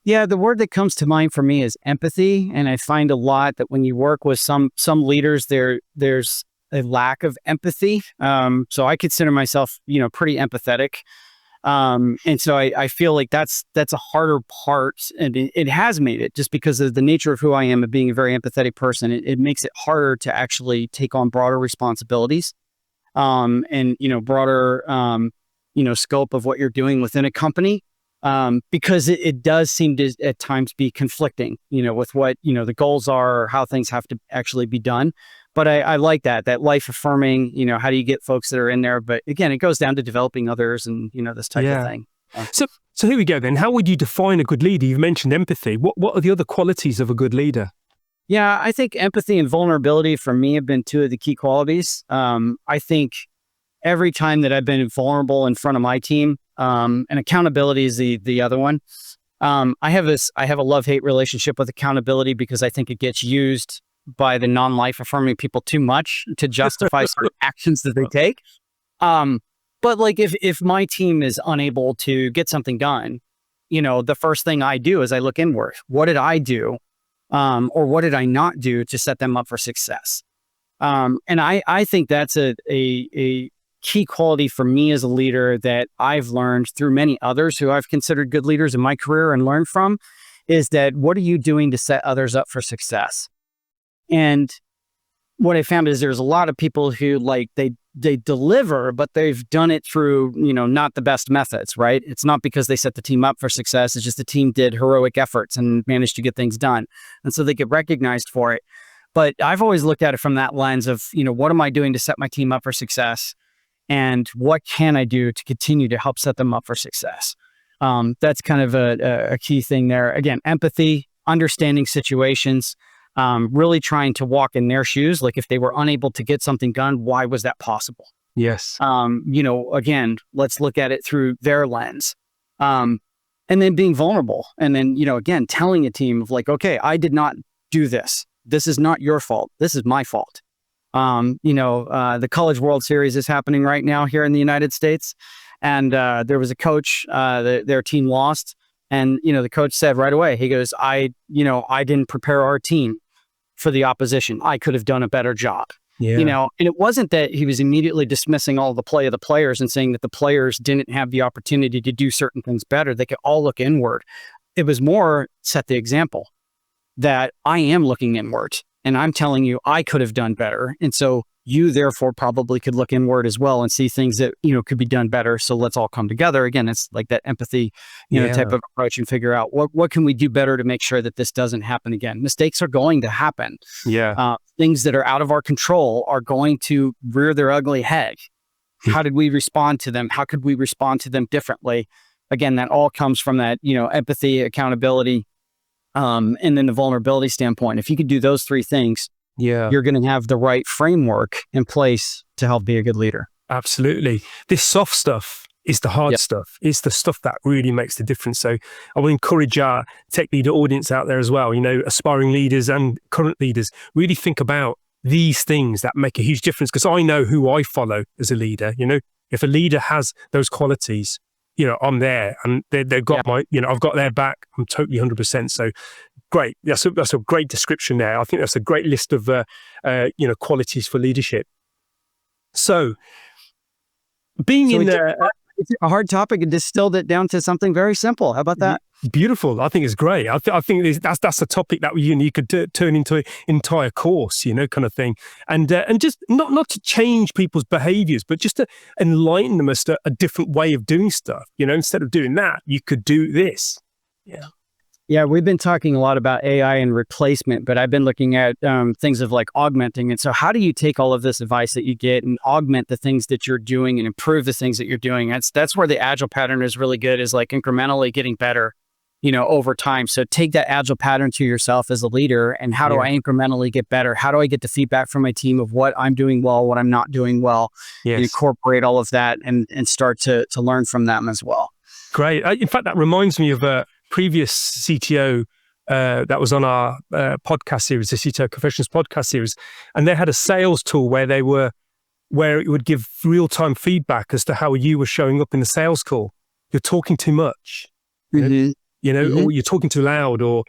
Yeah, the word that comes to mind for me is empathy. And I find a lot that when you work with some leaders, there's a lack of empathy. So I consider myself, pretty empathetic. And so I feel like that's a harder part, and it has made it, just because of the nature of who I am, of being a very empathetic person. It makes it harder to actually take on broader responsibilities, and, broader, scope of what you're doing within a company. Because it does seem to at times be conflicting, with what, the goals are, or how things have to actually be done. But I like that life affirming, how do you get folks that are in there? But again, it goes down to developing others and, this type of thing. So here we go then. How would you define a good leader? You've mentioned empathy. What are the other qualities of a good leader? Yeah, I think empathy and vulnerability for me have been 2 of the key qualities. I think every time that I've been vulnerable in front of my team, and accountability is the other one. I have a love-hate relationship with accountability because I think it gets used by the non-life affirming people too much to justify certain actions that they take. But like if my team is unable to get something done, the first thing I do is I look inward. What did I do? Or what did I not do to set them up for success? And I think that's a key quality for me as a leader that I've learned through many others who I've considered good leaders in my career and learned from, is that what are you doing to set others up for success? And what I found is there's a lot of people who they deliver, but they've done it through, not the best methods, right? It's not because they set the team up for success. It's just the team did heroic efforts and managed to get things done. And so they get recognized for it. But I've always looked at it from that lens of, what am I doing to set my team up for success? And what can I do to continue to help set them up for success? That's kind of a key thing there. Again, empathy, understanding situations, really trying to walk in their shoes. Like if they were unable to get something done, why was that possible? Yes. Again, let's look at it through their lens. And then being vulnerable. And then, again, telling a team of like, okay, I did not do this. This is not your fault. This is my fault. The College World Series is happening right now here in the United States. And there was a coach, their team lost. And, the coach said right away, he goes, I didn't prepare our team for the opposition. I could have done a better job. Yeah. And it wasn't that he was immediately dismissing all the play of the players and saying that the players didn't have the opportunity to do certain things better. They could all look inward. It was more set the example that I am looking inward and I'm telling you I could have done better. And so you therefore probably could look inward as well and see things that, could be done better. So let's all come together. Again, it's like that empathy, type of approach and figure out what can we do better to make sure that this doesn't happen again. Mistakes are going to happen. Yeah. Things that are out of our control are going to rear their ugly head. How did we respond to them? How could we respond to them differently? Again, that all comes from that, empathy, accountability, and then the vulnerability standpoint. If you could do those three things, you're going to have the right framework in place to help be a good leader. Absolutely. This soft stuff is the hard stuff. It's the stuff that really makes the difference. So I will encourage our tech leader audience out there as well, aspiring leaders and current leaders, really think about these things that make a huge difference. Because I know who I follow as a leader. If a leader has those qualities, I'm there and they've got my, I've got their back. I'm totally 100%. So great. That's a great description there. I think that's a great list of, qualities for leadership. So it's a hard topic and distilled it down to something very simple. How about that? Beautiful. I think it's great. I think that's a topic that you could turn into an entire course, kind of thing. And just not to change people's behaviors, but just to enlighten them as to a different way of doing stuff. Instead of doing that, you could do this. Yeah. Yeah, we've been talking a lot about AI and replacement, but I've been looking at things of like augmenting. And so how do you take all of this advice that you get and augment the things that you're doing and improve the things that you're doing? That's where the agile pattern is really good, is like incrementally getting better, over time. So take that agile pattern to yourself as a leader. And how do I incrementally get better? How do I get the feedback from my team of what I'm doing well, what I'm not doing well, and incorporate all of that and start to learn from them as well. Great. In fact, that reminds me of a previous CTO that was on our podcast series, the CTO Confessions podcast series, and they had a sales tool where it would give real-time feedback as to how you were showing up in the sales call. You're talking too much, or you're talking too loud, or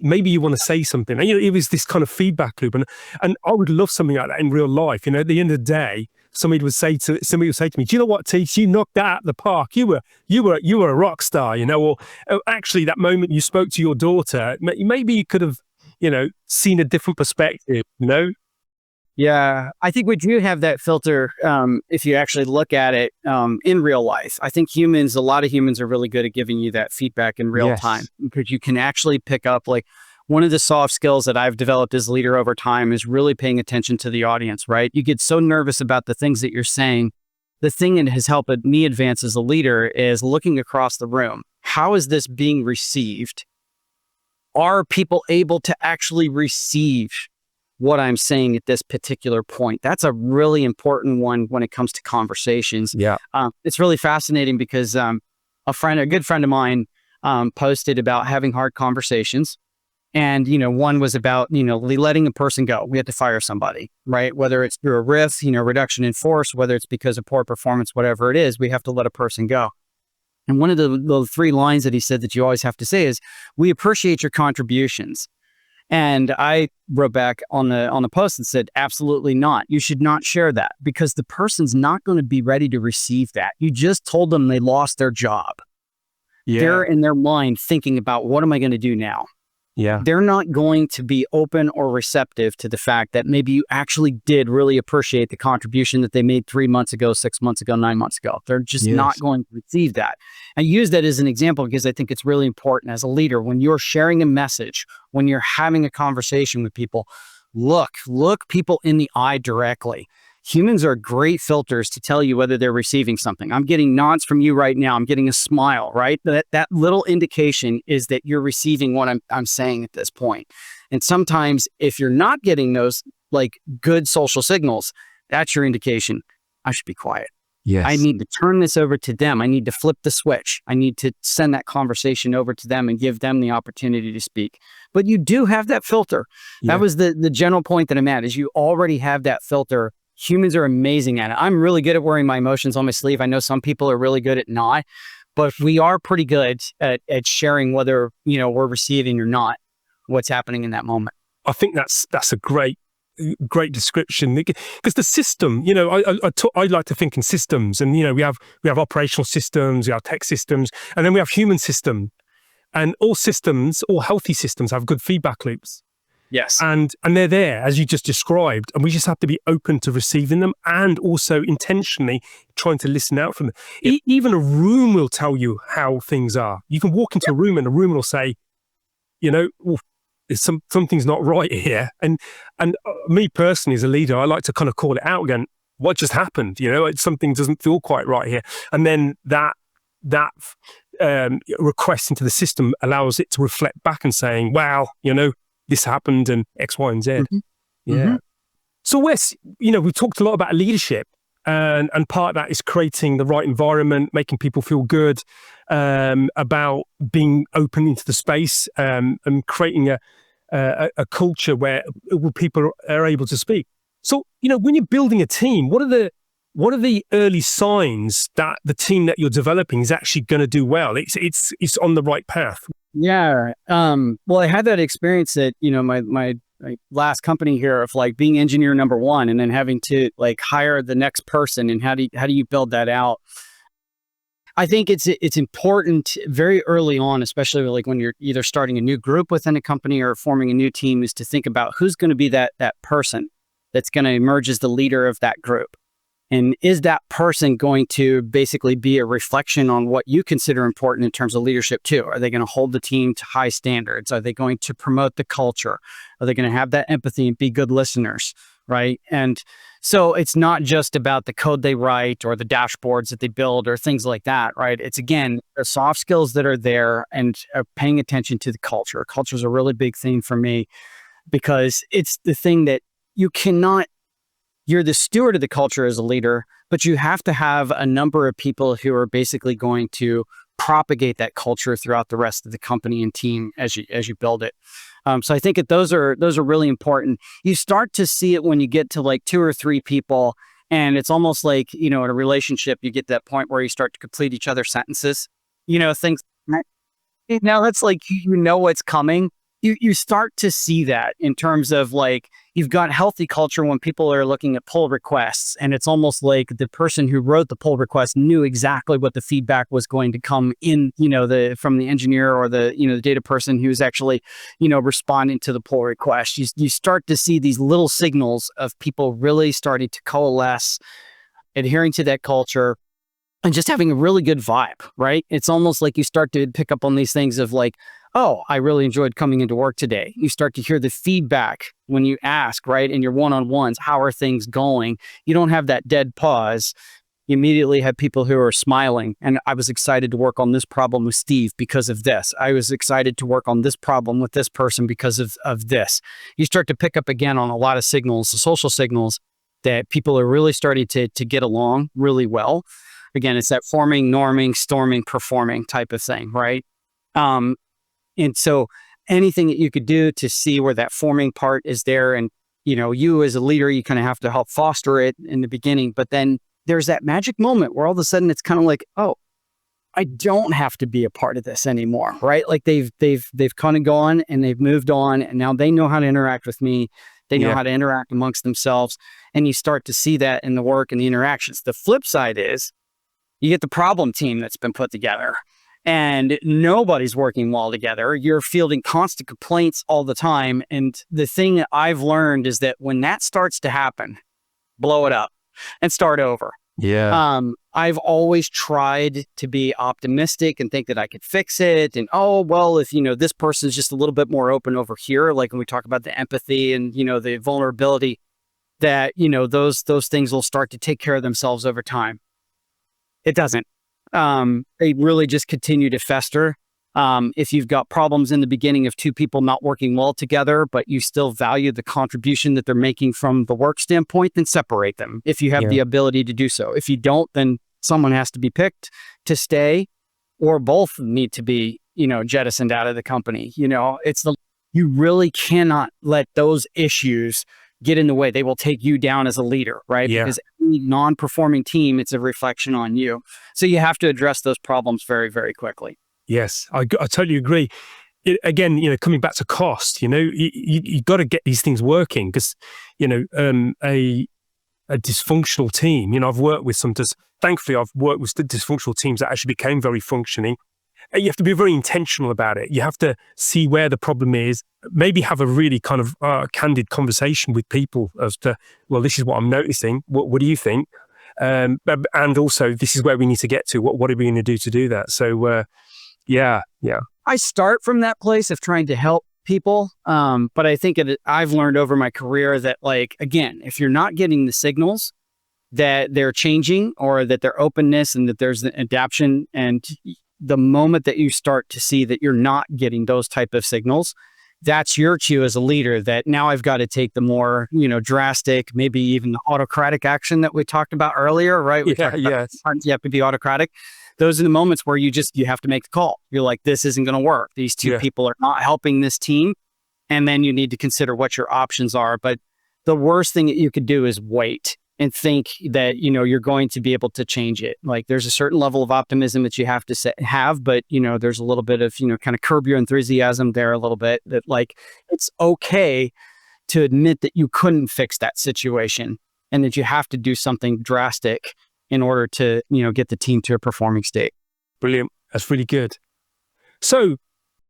maybe you want to say something. And, it was this kind of feedback loop, and I would love something like that in real life. At the end of the day, somebody would say to me, "Do you know what, Teach? You knocked that out of the park. You were a rock star, Or actually, that moment you spoke to your daughter, maybe you could have, seen a different perspective. Yeah, I think we do have that filter if you actually look at it in real life. I think a lot of humans are really good at giving you that feedback in real time, because you can actually pick up, like, one of the soft skills that I've developed as a leader over time is really paying attention to the audience, right? You get so nervous about the things that you're saying. The thing that has helped me advance as a leader is looking across the room. How is this being received? Are people able to actually receive what I'm saying at this particular point? That's a really important one when it comes to conversations. Yeah. It's really fascinating because a good friend of mine, posted about having hard conversations. And, one was about, letting a person go. We had to fire somebody, right? Whether it's through a RIF, reduction in force, whether it's because of poor performance, whatever it is, we have to let a person go. And one of the 3 lines that he said that you always have to say is, we appreciate your contributions. And I wrote back on the post and said, absolutely not. You should not share that, because the person's not going to be ready to receive that. You just told them they lost their job. Yeah. They're in their mind thinking about, what am I going to do now? Yeah. They're not going to be open or receptive to the fact that maybe you actually did really appreciate the contribution that they made 3 months ago, 6 months ago, 9 months ago. They're just not going to receive that. I use that as an example because I think it's really important as a leader. When you're sharing a message, when you're having a conversation with people, look people in the eye directly. Humans are great filters to tell you whether they're receiving something. I'm getting nods from you right now. I'm getting a smile, right? That little indication is that you're receiving what I'm saying at this point. And sometimes if you're not getting those like good social signals, that's your indication. I should be quiet. Yes. I need to turn this over to them. I need to flip the switch. I need to send that conversation over to them and give them the opportunity to speak. But you do have that filter. Yeah. That was the general point that I'm at, is you already have that filter. Humans are amazing at it. I'm really good at wearing my emotions on my sleeve. I know some people are really good at not, but we are pretty good at sharing whether, we're receiving or not what's happening in that moment. I think that's a great description, because the system, I like to think in systems, and we have operational systems, we have tech systems, and then we have human system, and all healthy systems have good feedback loops. Yes. And they're there, as you just described, and we just have to be open to receiving them, and also intentionally trying to listen out from them. Even a room will tell you how things are. You can walk into a room and the room will say, something's not right here. And me personally as a leader, I like to kind of call it out again. What just happened? Something doesn't feel quite right here. And then that request into the system allows it to reflect back and saying, wow, this happened and X, Y, and Z. Mm-hmm. Yeah. Mm-hmm. So Wes, we've talked a lot about leadership, and part of that is creating the right environment, making people feel good, about being open into the space, and creating a culture where people are able to speak. So, when you're building a team, what are the early signs that the team that you're developing is actually going to do well? It's on the right path. Yeah. Well, I had that experience at, my last company here of like being engineer number 1 and then having to like hire the next person. And how do you build that out? I think it's important very early on, especially like when you're either starting a new group within a company or forming a new team, is to think about who's going to be that person that's going to emerge as the leader of that group. And is that person going to basically be a reflection on what you consider important in terms of leadership too? Are they going to hold the team to high standards? Are they going to promote the culture? Are they going to have that empathy and be good listeners? Right. And so it's not just about the code they write or the dashboards that they build or things like that. Right. It's, again, the soft skills that are there and paying attention to the culture. Culture is a really big thing for me, because it's the thing that you're the steward of the culture as a leader, but you have to have a number of people who are basically going to propagate that culture throughout the rest of the company and team as you build it. So I think that those are really important. You start to see it when you get to like 2 or 3 people, and it's almost like, in a relationship, you get that point where you start to complete each other's sentences, things. Now that's like, what's coming. You start to see that in terms of like, you've got healthy culture when people are looking at pull requests, and it's almost like the person who wrote the pull request knew exactly what the feedback was going to come in, from the engineer or the data person who's actually, responding to the pull request. You start to see these little signals of people really starting to coalesce, adhering to that culture, and just having a really good vibe, right? It's almost like you start to pick up on these things of like, oh, I really enjoyed coming into work today. You start to hear the feedback when you ask, right? In your one-on-ones, how are things going? You don't have that dead pause. You immediately have people who are smiling. And I was excited to work on this problem with Steve because of this. I was excited to work on this problem with this person because of this. You start to pick up again on a lot of signals, the social signals, that people are really starting to get along really well. Again, it's that forming, norming, storming, performing type of thing, right? Um, and so anything that you could do to see where that forming part is there, and you as a leader, you kind of have to help foster it in the beginning, but then there's that magic moment where all of a sudden it's kind of like, oh, I don't have to be a part of this anymore, right? Like they've kind of gone and they've moved on, and now they know how to interact with me. They know how to interact amongst themselves, and you start to see that in the work and the interactions. The flip side is you get the problem team that's been put together, and nobody's working well together. You're fielding constant complaints all the time, and the thing that I've learned is that when that starts to happen, blow it up and start over. Yeah. I've always tried to be optimistic and think that I could fix it. And, oh, well, if, this person's just a little bit more open over here, like when we talk about the empathy and, the vulnerability, that, those things will start to take care of themselves over time. It doesn't. They really just continue to fester. If you've got problems in the beginning of two people not working well together, but you still value the contribution that they're making from the work standpoint, then separate them if you have the ability to do so. If you don't, then someone has to be picked to stay, or both need to be, jettisoned out of the company. You really cannot let those issues get in the way. They will take you down as a leader, right? Yeah. Because any non-performing team, it's a reflection on you. So you have to address those problems very, very quickly. Yes, I totally agree. Again, coming back to cost, you got to get these things working, because, a dysfunctional team, I've worked with thankfully I've worked with dysfunctional teams that actually became very functioning. You have to be very intentional about it. You have to see where the problem is, maybe have a really kind of candid conversation with people as to, well, this is what I'm noticing. What do you think? And also, this is where we need to get to. What are we going to do that? So, yeah. I start from that place of trying to help people. But I think I've learned over my career that, like, again, if you're not getting the signals that they're changing, or that their openness and that there's an adaptation, and the moment that you start to see that you're not getting those type of signals, that's your cue as a leader that now I've got to take the more, drastic, maybe even the autocratic action that we talked about earlier, right? Yes. You have to be autocratic. Those are the moments where you have to make the call. You're like, this isn't going to work. These two people are not helping this team. And then you need to consider what your options are. But the worst thing that you could do is wait and think that, you're going to be able to change it. Like, there's a certain level of optimism that you have to have, but, there's a little bit of, kind of curb your enthusiasm there a little bit, that, like, it's okay to admit that you couldn't fix that situation and that you have to do something drastic in order to, get the team to a performing state. Brilliant. That's really good. So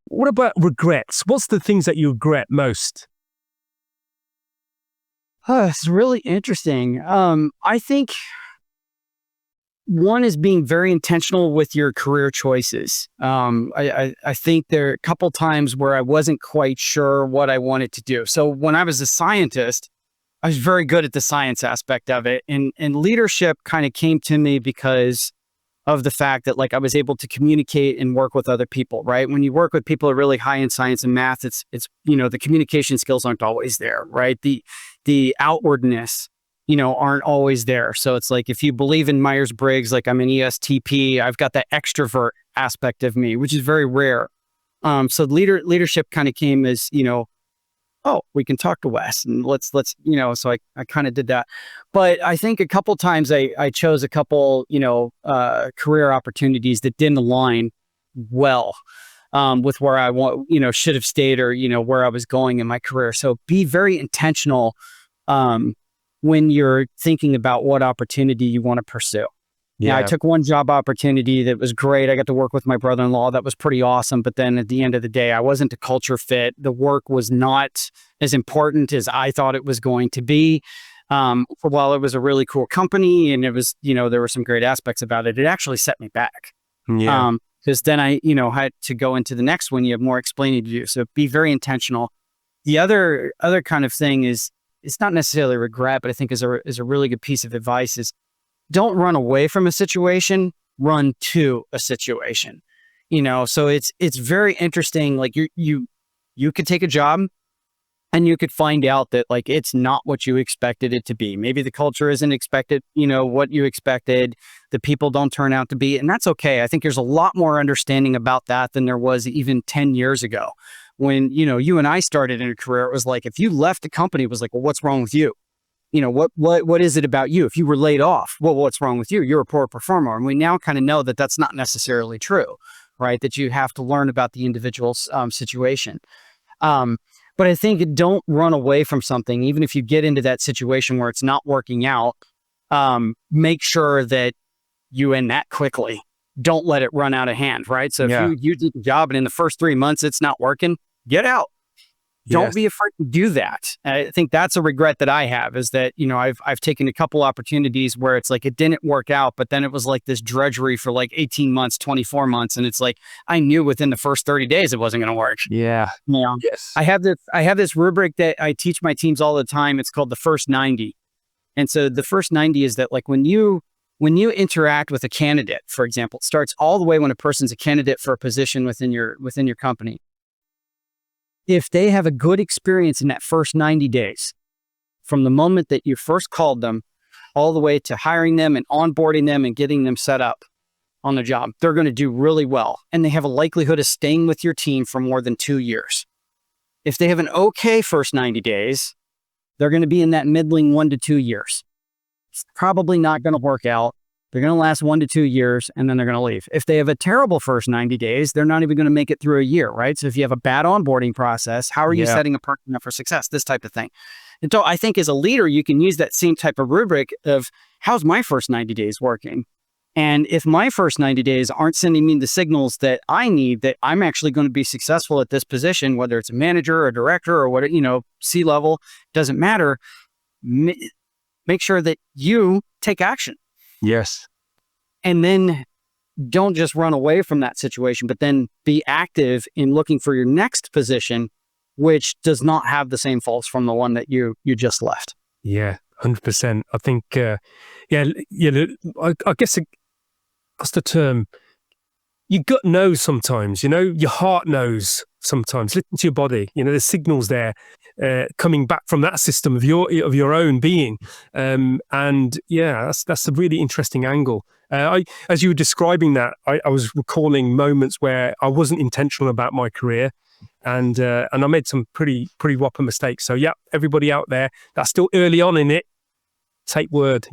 what about regrets? What's the things that you regret most? It's really interesting. I think one is being very intentional with your career choices. I think there are a couple times where I wasn't quite sure what I wanted to do. So when I was a scientist, I was very good at the science aspect of it. And leadership kind of came to me because of the fact that, like, I was able to communicate and work with other people, right? When you work with people who are really high in science and math, it's the communication skills aren't always there, right? The outwardness, aren't always there. So it's like, if you believe in Myers-Briggs, like I'm an ESTP, I've got that extrovert aspect of me, which is very rare. So leadership kind of came as, oh, we can talk to Wes, and let's, so I kind of did that. But I think a couple times I chose a couple, career opportunities that didn't align well with where I should have stayed, or, where I was going in my career. So be very intentional when you're thinking about what opportunity you want to pursue. Yeah, I took one job opportunity that was great. I got to work with my brother-in-law. That was pretty awesome. But then at the end of the day, I wasn't a culture fit. The work was not as important as I thought it was going to be. While it was a really cool company and it was, there were some great aspects about it, it actually set me back. Yeah. Because then I, had to go into the next one. You have more explaining to do. So be very intentional. The other kind of thing is, it's not necessarily regret, but I think is a really good piece of advice is, don't run away from a situation, run to a situation. So it's very interesting. Like you could take a job And you could find out that like it's not what you expected it to be. Maybe the culture isn't expected, what you expected. The people don't turn out to be, and that's okay. I think there's a lot more understanding about that than there was even 10 years ago. When, you and I started in a career, it was like, if you left the company, it was like, well, what's wrong with you? What is it about you? If you were laid off, well, what's wrong with you? You're a poor performer. And we now kind of know that that's not necessarily true, right? That you have to learn about the individual's situation. But I think don't run away from something, even if you get into that situation where it's not working out. Make sure that you end that quickly. Don't let it run out of hand, right? So if you do the job and in the first 3 months it's not working, get out. Don't be afraid to do that. I think that's a regret that I have, is that, I've taken a couple opportunities where it's like it didn't work out, but then it was like this drudgery for like 18 months, 24 months. And it's like, I knew within the first 30 days it wasn't going to work. Yeah. Yes. I have this rubric that I teach my teams all the time. It's called the first 90. And so the first 90 is that like when you interact with a candidate, for example, it starts all the way when a person's a candidate for a position within your company. If they have a good experience in that first 90 days, from the moment that you first called them all the way to hiring them and onboarding them and getting them set up on the job, they're going to do really well. And they have a likelihood of staying with your team for more than 2 years. If they have an okay first 90 days, they're going to be in that middling 1 to 2 years. It's probably not going to work out. They're going to last 1 to 2 years, and then they're going to leave. If they have a terrible first 90 days, they're not even going to make it through a year, right? So if you have a bad onboarding process, how are you setting a person up for success? This type of thing. And so I think as a leader, you can use that same type of rubric of how's my first 90 days working? And if my first 90 days aren't sending me the signals that I need, that I'm actually going to be successful at this position, whether it's a manager or a director or what, C-level, doesn't matter. Make sure that you take action. Yes. And then don't just run away from that situation, but then be active in looking for your next position, which does not have the same faults from the one that you just left. Yeah, 100%. I think, I guess what's the term? Your gut knows sometimes, your heart knows sometimes. Listen to your body. There's signals there coming back from that system of your own being. And yeah, that's a really interesting angle. As you were describing that, I was recalling moments where I wasn't intentional about my career, and I made some pretty whopper mistakes. So yeah, everybody out there that's still early on in it, take word.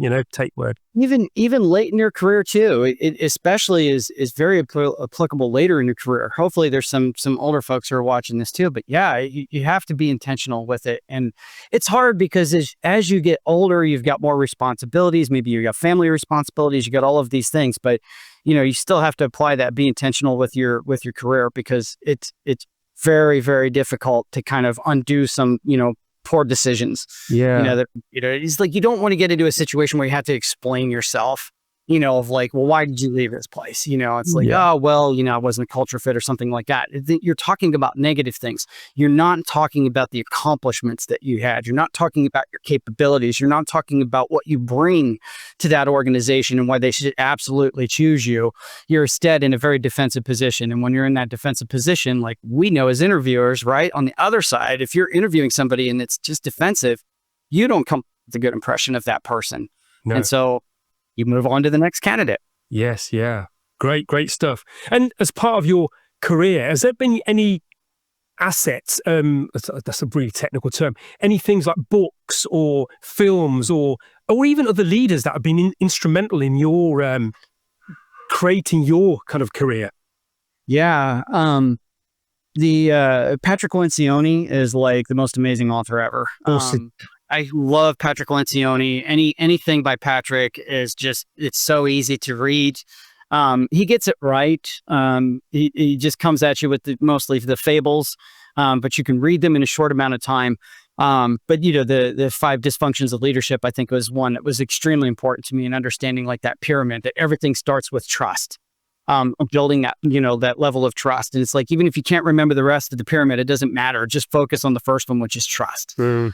Even late in your career too. It especially is very applicable later in your career. Hopefully there's some older folks who are watching this too, but yeah, you have to be intentional with it. And it's hard because as you get older, you've got more responsibilities. Maybe you got family responsibilities, you got all of these things, but you still have to apply that, be intentional with your career, because it's very, very difficult to kind of undo some, poor decisions. Yeah. It's like, you don't want to get into a situation where you have to explain yourself, of like, well, why did you leave this place? It's like, oh, well, I wasn't a culture fit or something like that. You're talking about negative things. You're not talking about the accomplishments that you had. You're not talking about your capabilities. You're not talking about what you bring to that organization and why they should absolutely choose you. You're instead in a very defensive position. And when you're in that defensive position, like we know as interviewers, right, on the other side, if you're interviewing somebody and it's just defensive, you don't come with a good impression of that person. No. And so you move on to the next candidate. Yes, yeah. Great stuff. And as part of your career, has there been any assets, that's a really technical term, any things like books or films or even other leaders that have been instrumental in your creating your kind of career? Yeah. The Patrick Lencioni is like the most amazing author ever. Awesome. I love Patrick Lencioni. Anything by Patrick is just, it's so easy to read. He gets it right. He just comes at you with mostly the fables, but you can read them in a short amount of time. But the 5 dysfunctions of leadership, I think, was one that was extremely important to me in understanding like that pyramid, that everything starts with trust. Building that, that level of trust. And it's like, even if you can't remember the rest of the pyramid, it doesn't matter. Just focus on the first one, which is trust. And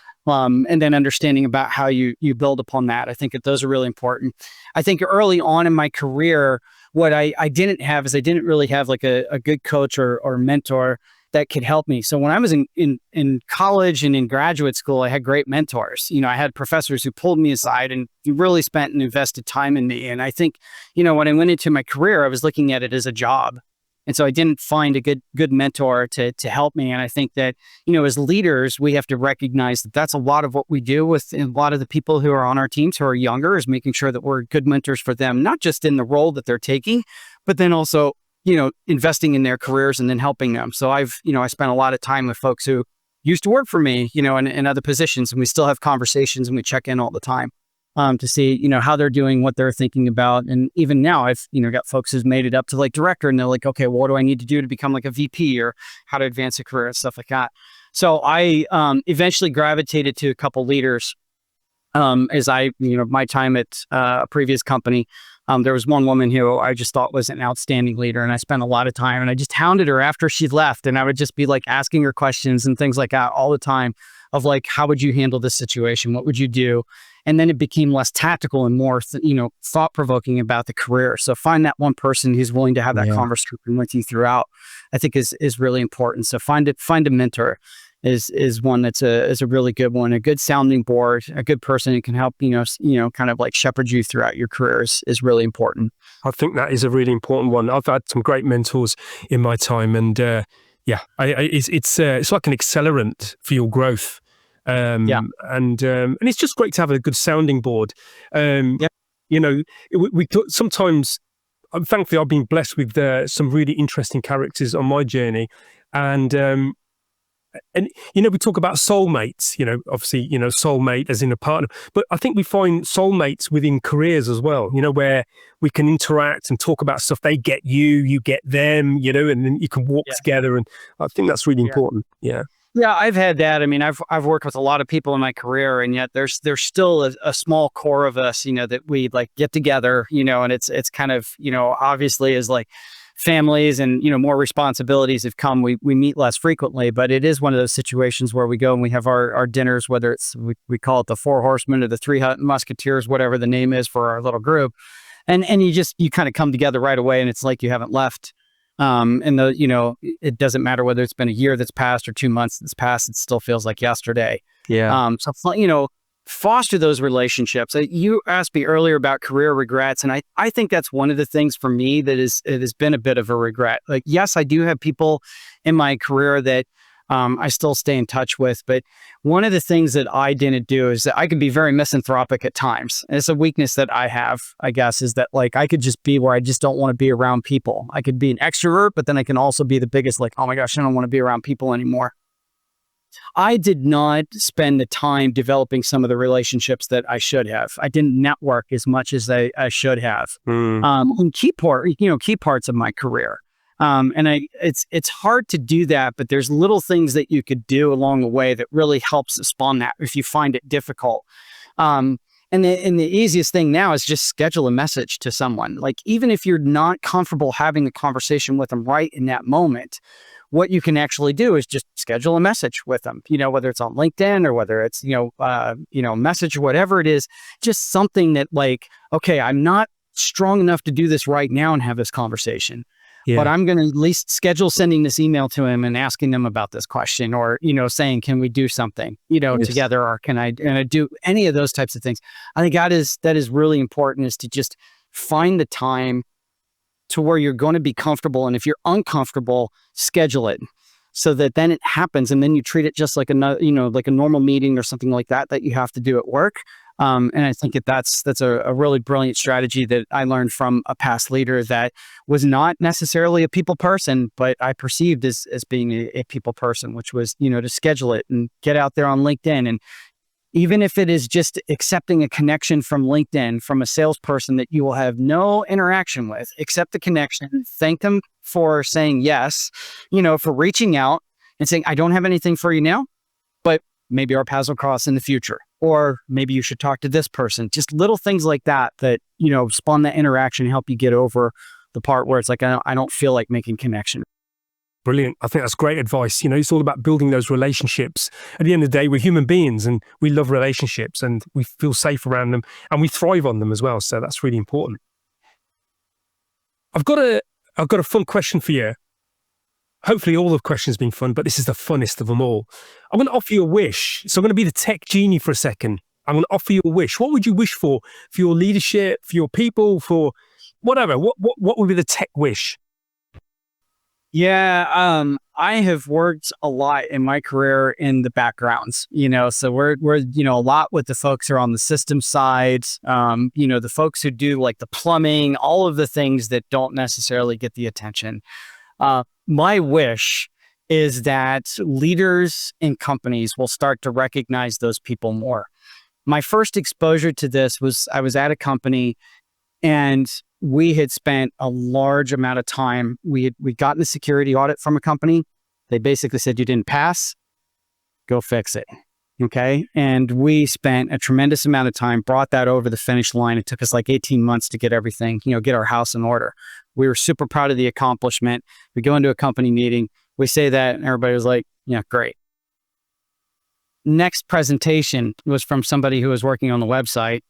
then understanding about how you build upon that. I think that those are really important. I think early on in my career, what I didn't have is I didn't really have like a good coach or mentor that could help me. So when I was in college and in graduate school, I had great mentors. I had professors who pulled me aside and really spent and invested time in me. And I think, when I went into my career, I was looking at it as a job. And so I didn't find a good mentor to help me. And I think that, as leaders, we have to recognize that that's a lot of what we do with a lot of the people who are on our teams who are younger, is making sure that we're good mentors for them, not just in the role that they're taking, but then also, investing in their careers and then helping them. So I spent a lot of time with folks who used to work for me, in other positions, and we still have conversations and we check in all the time. To see, how they're doing, what they're thinking about. And even now I've, got folks who's made it up to like director, and they're like, okay, well, what do I need to do to become like a VP, or how to advance a career and stuff like that. So I eventually gravitated to a couple leaders as my time at a previous company. There was one woman who I just thought was an outstanding leader, and I spent a lot of time, and I just hounded her after she left, and I would just be like asking her questions and things like that all the time of like, how would you handle this situation? What would you do? And then it became less tactical and more, thought-provoking about the career. So find that one person who's willing to have that conversation with you throughout, I think is really important. So find a mentor is one that's a really good one, a good sounding board, a good person who can help, kind of like shepherd you throughout your career is really important. I think that is a really important one. I've had some great mentors in my time, and it's like an accelerant for your growth. And it's just great to have a good sounding board. We sometimes, thankfully, I've been blessed with some really interesting characters on my journey, and we talk about soulmates. Obviously, soulmate as in a partner, but I think we find soulmates within careers as well. Where we can interact and talk about stuff. They get you, you get them. And then you can walk together, and I think that's really important. Yeah. Yeah, I've had that. I mean, I've worked with a lot of people in my career, and yet there's still a small core of us, that we like get together, and it's kind of, obviously as like families and, more responsibilities have come, we meet less frequently, but it is one of those situations where we go and we have our dinners, whether it's, we call it the Four Horsemen or the Three Musketeers, whatever the name is for our little group. And you kind of come together right away, and it's like you haven't left. It doesn't matter whether it's been a year that's passed or 2 months that's passed, it still feels like yesterday. Yeah. So, foster those relationships. You asked me earlier about career regrets, and I think that's one of the things for me that it has been a bit of a regret. Like, yes, I do have people in my career that I still stay in touch with, but one of the things that I didn't do is that I could be very misanthropic at times. And it's a weakness that I have, I guess, is that like I could just be where I just don't want to be around people. I could be an extrovert, but then I can also be the biggest like, oh my gosh, I don't want to be around people anymore. I did not spend the time developing some of the relationships that I should have. I didn't network as much as I should have. In key parts of my career. It's hard to do that, but there's little things that you could do along the way that really helps spawn that if you find it difficult. And the easiest thing now is just schedule a message to someone. Like, even if you're not comfortable having the conversation with them right in that moment, what you can actually do is just schedule a message with them, whether it's on LinkedIn or whether it's, message, whatever it is, just something that like, okay, I'm not strong enough to do this right now and have this conversation. Yeah. But I'm going to at least schedule sending this email to him and asking them about this question, or, saying, can we do something, together, or can I do any of those types of things? I think that is really important, is to just find the time to where you're going to be comfortable. And if you're uncomfortable, schedule it so that then it happens. And then you treat it just like another, like a normal meeting or something like that you have to do at work. And I think that's a really brilliant strategy that I learned from a past leader that was not necessarily a people person, but I perceived as being a people person, which was, to schedule it and get out there on LinkedIn. And even if it is just accepting a connection from LinkedIn from a salesperson that you will have no interaction with, accept the connection, thank them for saying yes, for reaching out and saying, I don't have anything for you now, but maybe our paths will cross in the future. Or maybe you should talk to this person. Just little things like that, spawn that interaction and help you get over the part where it's like, I don't feel like making connection. Brilliant. I think that's great advice. It's all about building those relationships. At the end of the day, we're human beings and we love relationships and we feel safe around them and we thrive on them as well. So that's really important. I've got a fun question for you. hopefully all the questions have been fun, but this is the funnest of them all. I'm going to offer you a wish. So I'm going to be the tech genie for a second. I'm going to offer you a wish. What would you wish for your leadership, for your people, for whatever? What would be the tech wish? Yeah, I have worked a lot in my career in the backgrounds, so we're a lot with the folks who are on the system side, the folks who do like the plumbing, all of the things that don't necessarily get the attention. My wish is that leaders in companies will start to recognize those people more. My first exposure to this was I was at a company, and we had spent a large amount of time. We'd gotten a security audit from a company. They basically said, you didn't pass, go fix it. Okay. And we spent a tremendous amount of time, brought that over the finish line. It took us like 18 months to get everything, get our house in order. We were super proud of the accomplishment. We go into a company meeting, we say that, and everybody was like, yeah, great. Next presentation was from somebody who was working on the website,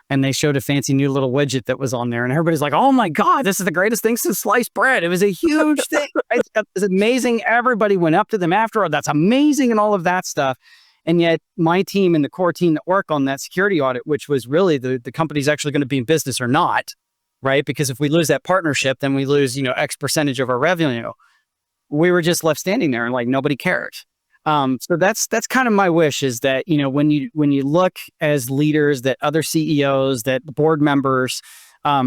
and they showed a fancy new little widget that was on there. And everybody's like, oh my God, this is the greatest thing since sliced bread. It was a huge thing. It was amazing. Everybody went up to them after, that's amazing, and all of that stuff. And yet my team and the core team that work on that security audit, which was really the company's actually going to be in business or not, right? Because if we lose that partnership, then we lose, X percentage of our revenue. We were just left standing there and like nobody cared. So that's kind of my wish, is that, when you look as leaders, that other CEOs, that board members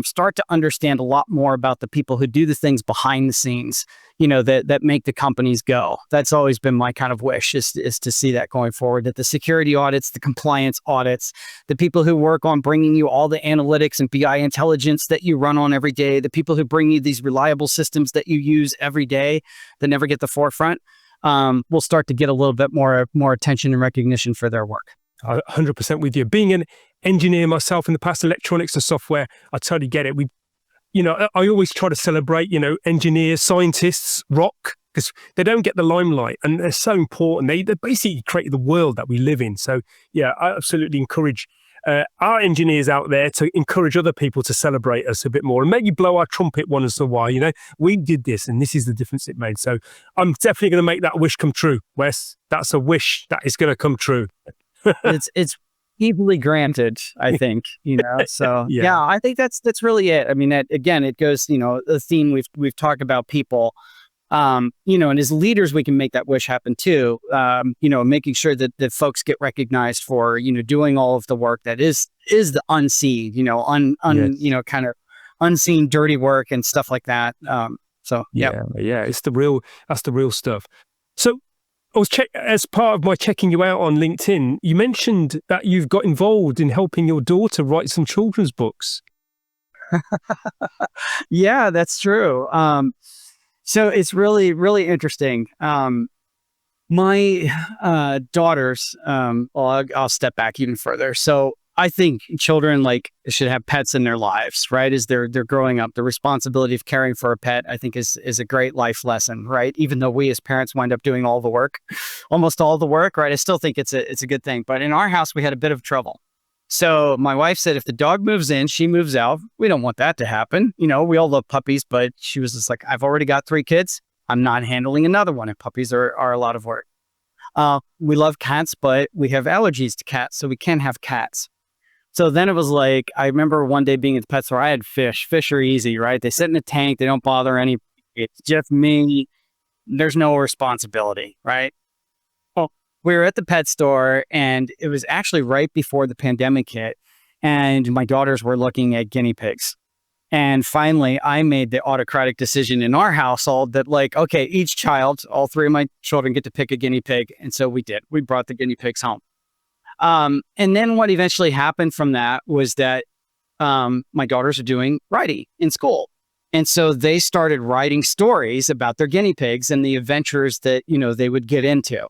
start to understand a lot more about the people who do the things behind the scenes, that make the companies go. That's always been my kind of wish, is to see that going forward, that the security audits, the compliance audits, the people who work on bringing you all the analytics and BI intelligence that you run on every day, the people who bring you these reliable systems that you use every day that never get the forefront, will start to get a little bit more attention and recognition for their work. 100% with you. Being an engineer myself in the past, electronics and software, I totally get it. I always try to celebrate, engineers, scientists, rock, because they don't get the limelight, and they're so important. They basically create the world that we live in. So yeah, I absolutely encourage our engineers out there to encourage other people to celebrate us a bit more, and maybe blow our trumpet once in a while. We did this, and this is the difference it made. So I'm definitely going to make that wish come true, Wes. That's a wish that is going to come true. It's easily granted, I think. So yeah, I think that's really it. I mean, again, it goes, the theme we've talked about people. And as leaders, we can make that wish happen too. Making sure that folks get recognized for, doing all of the work that is the unseen, yes. Kind of unseen dirty work and stuff like that. Yeah, that's the real stuff. So I was as part of my checking you out on LinkedIn, you mentioned that you've got involved in helping your daughter write some children's books. Yeah, that's true. So it's really, really interesting. My daughters, I'll step back even further. So I think children should have pets in their lives, right? As they're growing up, the responsibility of caring for a pet, I think is a great life lesson, right? Even though we as parents wind up doing all the work, almost all the work, right? I still think it's a good thing. But in our house, we had a bit of trouble. So my wife said, if the dog moves in, she moves out. We don't want that to happen. We all love puppies, but she was just like, I've already got 3 kids. I'm not handling another one. And puppies are a lot of work. We love cats, but we have allergies to cats, so we can't have cats. So then it was like, I remember one day being at the pet store, I had fish. Fish are easy, right? They sit in a tank. They don't bother any. It's just me. There's no responsibility, right? Well, we were at the pet store, and it was actually right before the pandemic hit. And my daughters were looking at guinea pigs. And finally, I made the autocratic decision in our household that okay, each child, all 3 of my children get to pick a guinea pig. And so we did. We brought the guinea pigs home. And then what eventually happened from that was that my daughters are doing writing in school. And so they started writing stories about their guinea pigs and the adventures that, they would get into.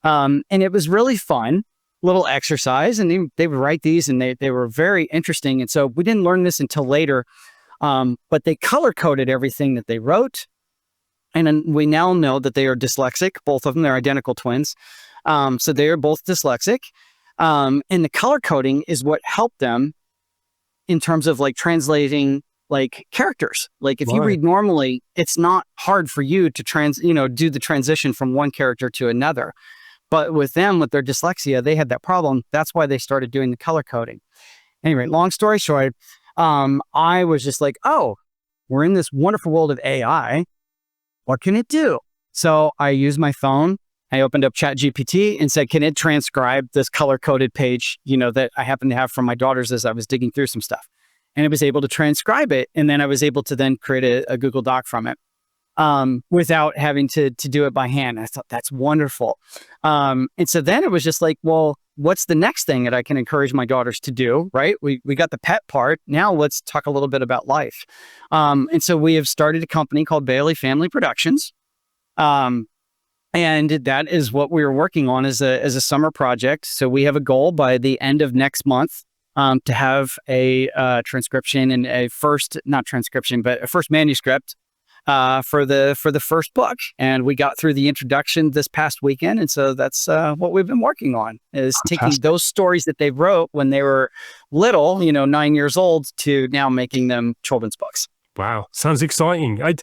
And it was really fun, little exercise. And they would write these, and they were very interesting. And so we didn't learn this until later, but they color coded everything that they wrote. And then we now know that they are dyslexic, both of them. They're identical twins. So they are both dyslexic. And the color coding is what helped them in terms of translating like characters. Like if you Right. read normally, it's not hard for you to do the transition from one character to another. But with them, with their dyslexia, they had that problem. That's why they started doing the color coding. Anyway, long story short, I was just like, oh, we're in this wonderful world of AI. What can it do? So I used my phone. I opened up ChatGPT and said, can it transcribe this color coded page, that I happen to have from my daughters as I was digging through some stuff. And it was able to transcribe it. And then I was able to then create a Google Doc from it without having to do it by hand. I thought that's wonderful. And so then it was just like, well, what's the next thing that I can encourage my daughters to do, right? We got the pet part. Now let's talk a little bit about life. And so we have started a company called Bailey Family Productions. And that is what we were working on as a summer project. So we have a goal by the end of next month to have a transcription and a first manuscript for the first book. And we got through the introduction this past weekend. And so that's what we've been working on, is taking those stories that they wrote when they were little, 9 years old, to now making them children's books. Wow, sounds exciting. I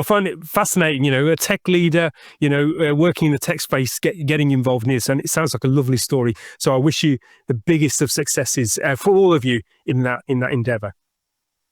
find it fascinating, a tech leader, working in the tech space, getting involved in this, and it sounds like a lovely story. So I wish you the biggest of successes for all of you in that endeavor.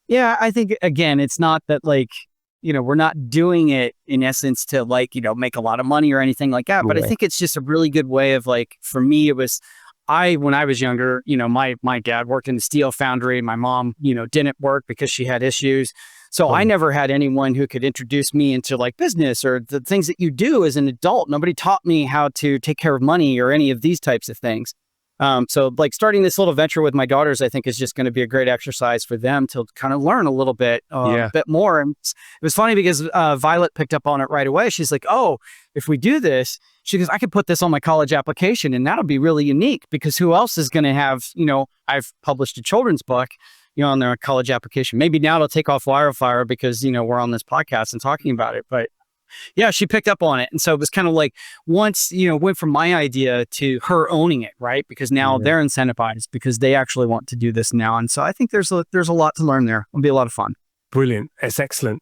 Yeah, I think, again, it's not that we're not doing it in essence to make a lot of money or anything like that. But I think it's just a really good way of for me, it was, when I was younger, my dad worked in the steel foundry. My mom, didn't work because she had issues. So I never had anyone who could introduce me into business or the things that you do as an adult. Nobody taught me how to take care of money or any of these types of things. So starting this little venture with my daughters, I think is just going to be a great exercise for them to kind of learn a little bit, bit more. And it was funny because Violet picked up on it right away. She's like, oh, if we do this, she goes, I could put this on my college application and that'll be really unique, because who else is going to have, I've published a children's book, on their college application. Maybe now it'll take off wildfire because, we're on this podcast and talking about it. But yeah, she picked up on it. And so it was kind of once, went from my idea to her owning it, right? Because now they're incentivized because they actually want to do this now. And so I think there's a lot to learn there. It'll be a lot of fun. Brilliant. It's excellent.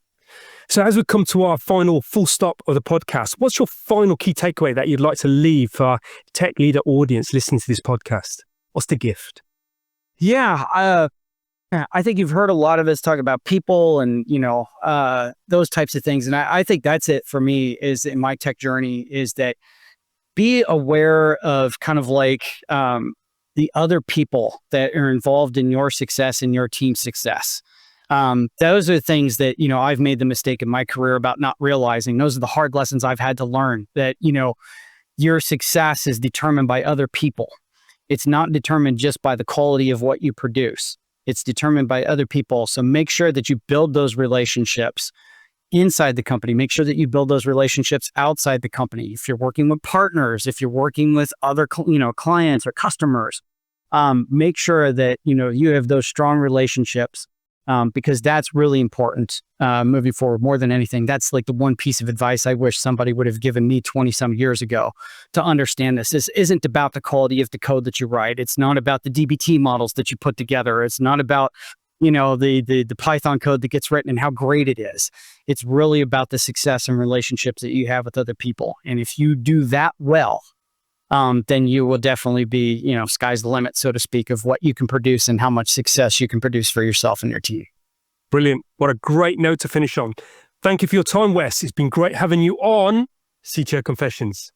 So as we come to our final full stop of the podcast, what's your final key takeaway that you'd like to leave for our tech leader audience listening to this podcast? What's the gift? Yeah, I think you've heard a lot of us talk about people and, those types of things. And I think that's it for me, is in my tech journey, is that be aware of kind of the other people that are involved in your success and your team's success. Those are things that, I've made the mistake in my career about not realizing. Those are the hard lessons I've had to learn, that, your success is determined by other people. It's not determined just by the quality of what you produce. It's determined by other people. So make sure that you build those relationships inside the company. Make sure that you build those relationships outside the company. If you're working with partners, if you're working with other, clients or customers, make sure that, you have those strong relationships, because that's really important moving forward more than anything. That's the one piece of advice I wish somebody would have given me 20 some years ago to understand this. This isn't about the quality of the code that you write. It's not about the DBT models that you put together. It's not about, the Python code that gets written and how great it is. It's really about the success and relationships that you have with other people. And if you do that well, then you will definitely be, sky's the limit, so to speak, of what you can produce and how much success you can produce for yourself and your team. Brilliant. What a great note to finish on. Thank you for your time, Wes. It's been great having you on CTO Confessions.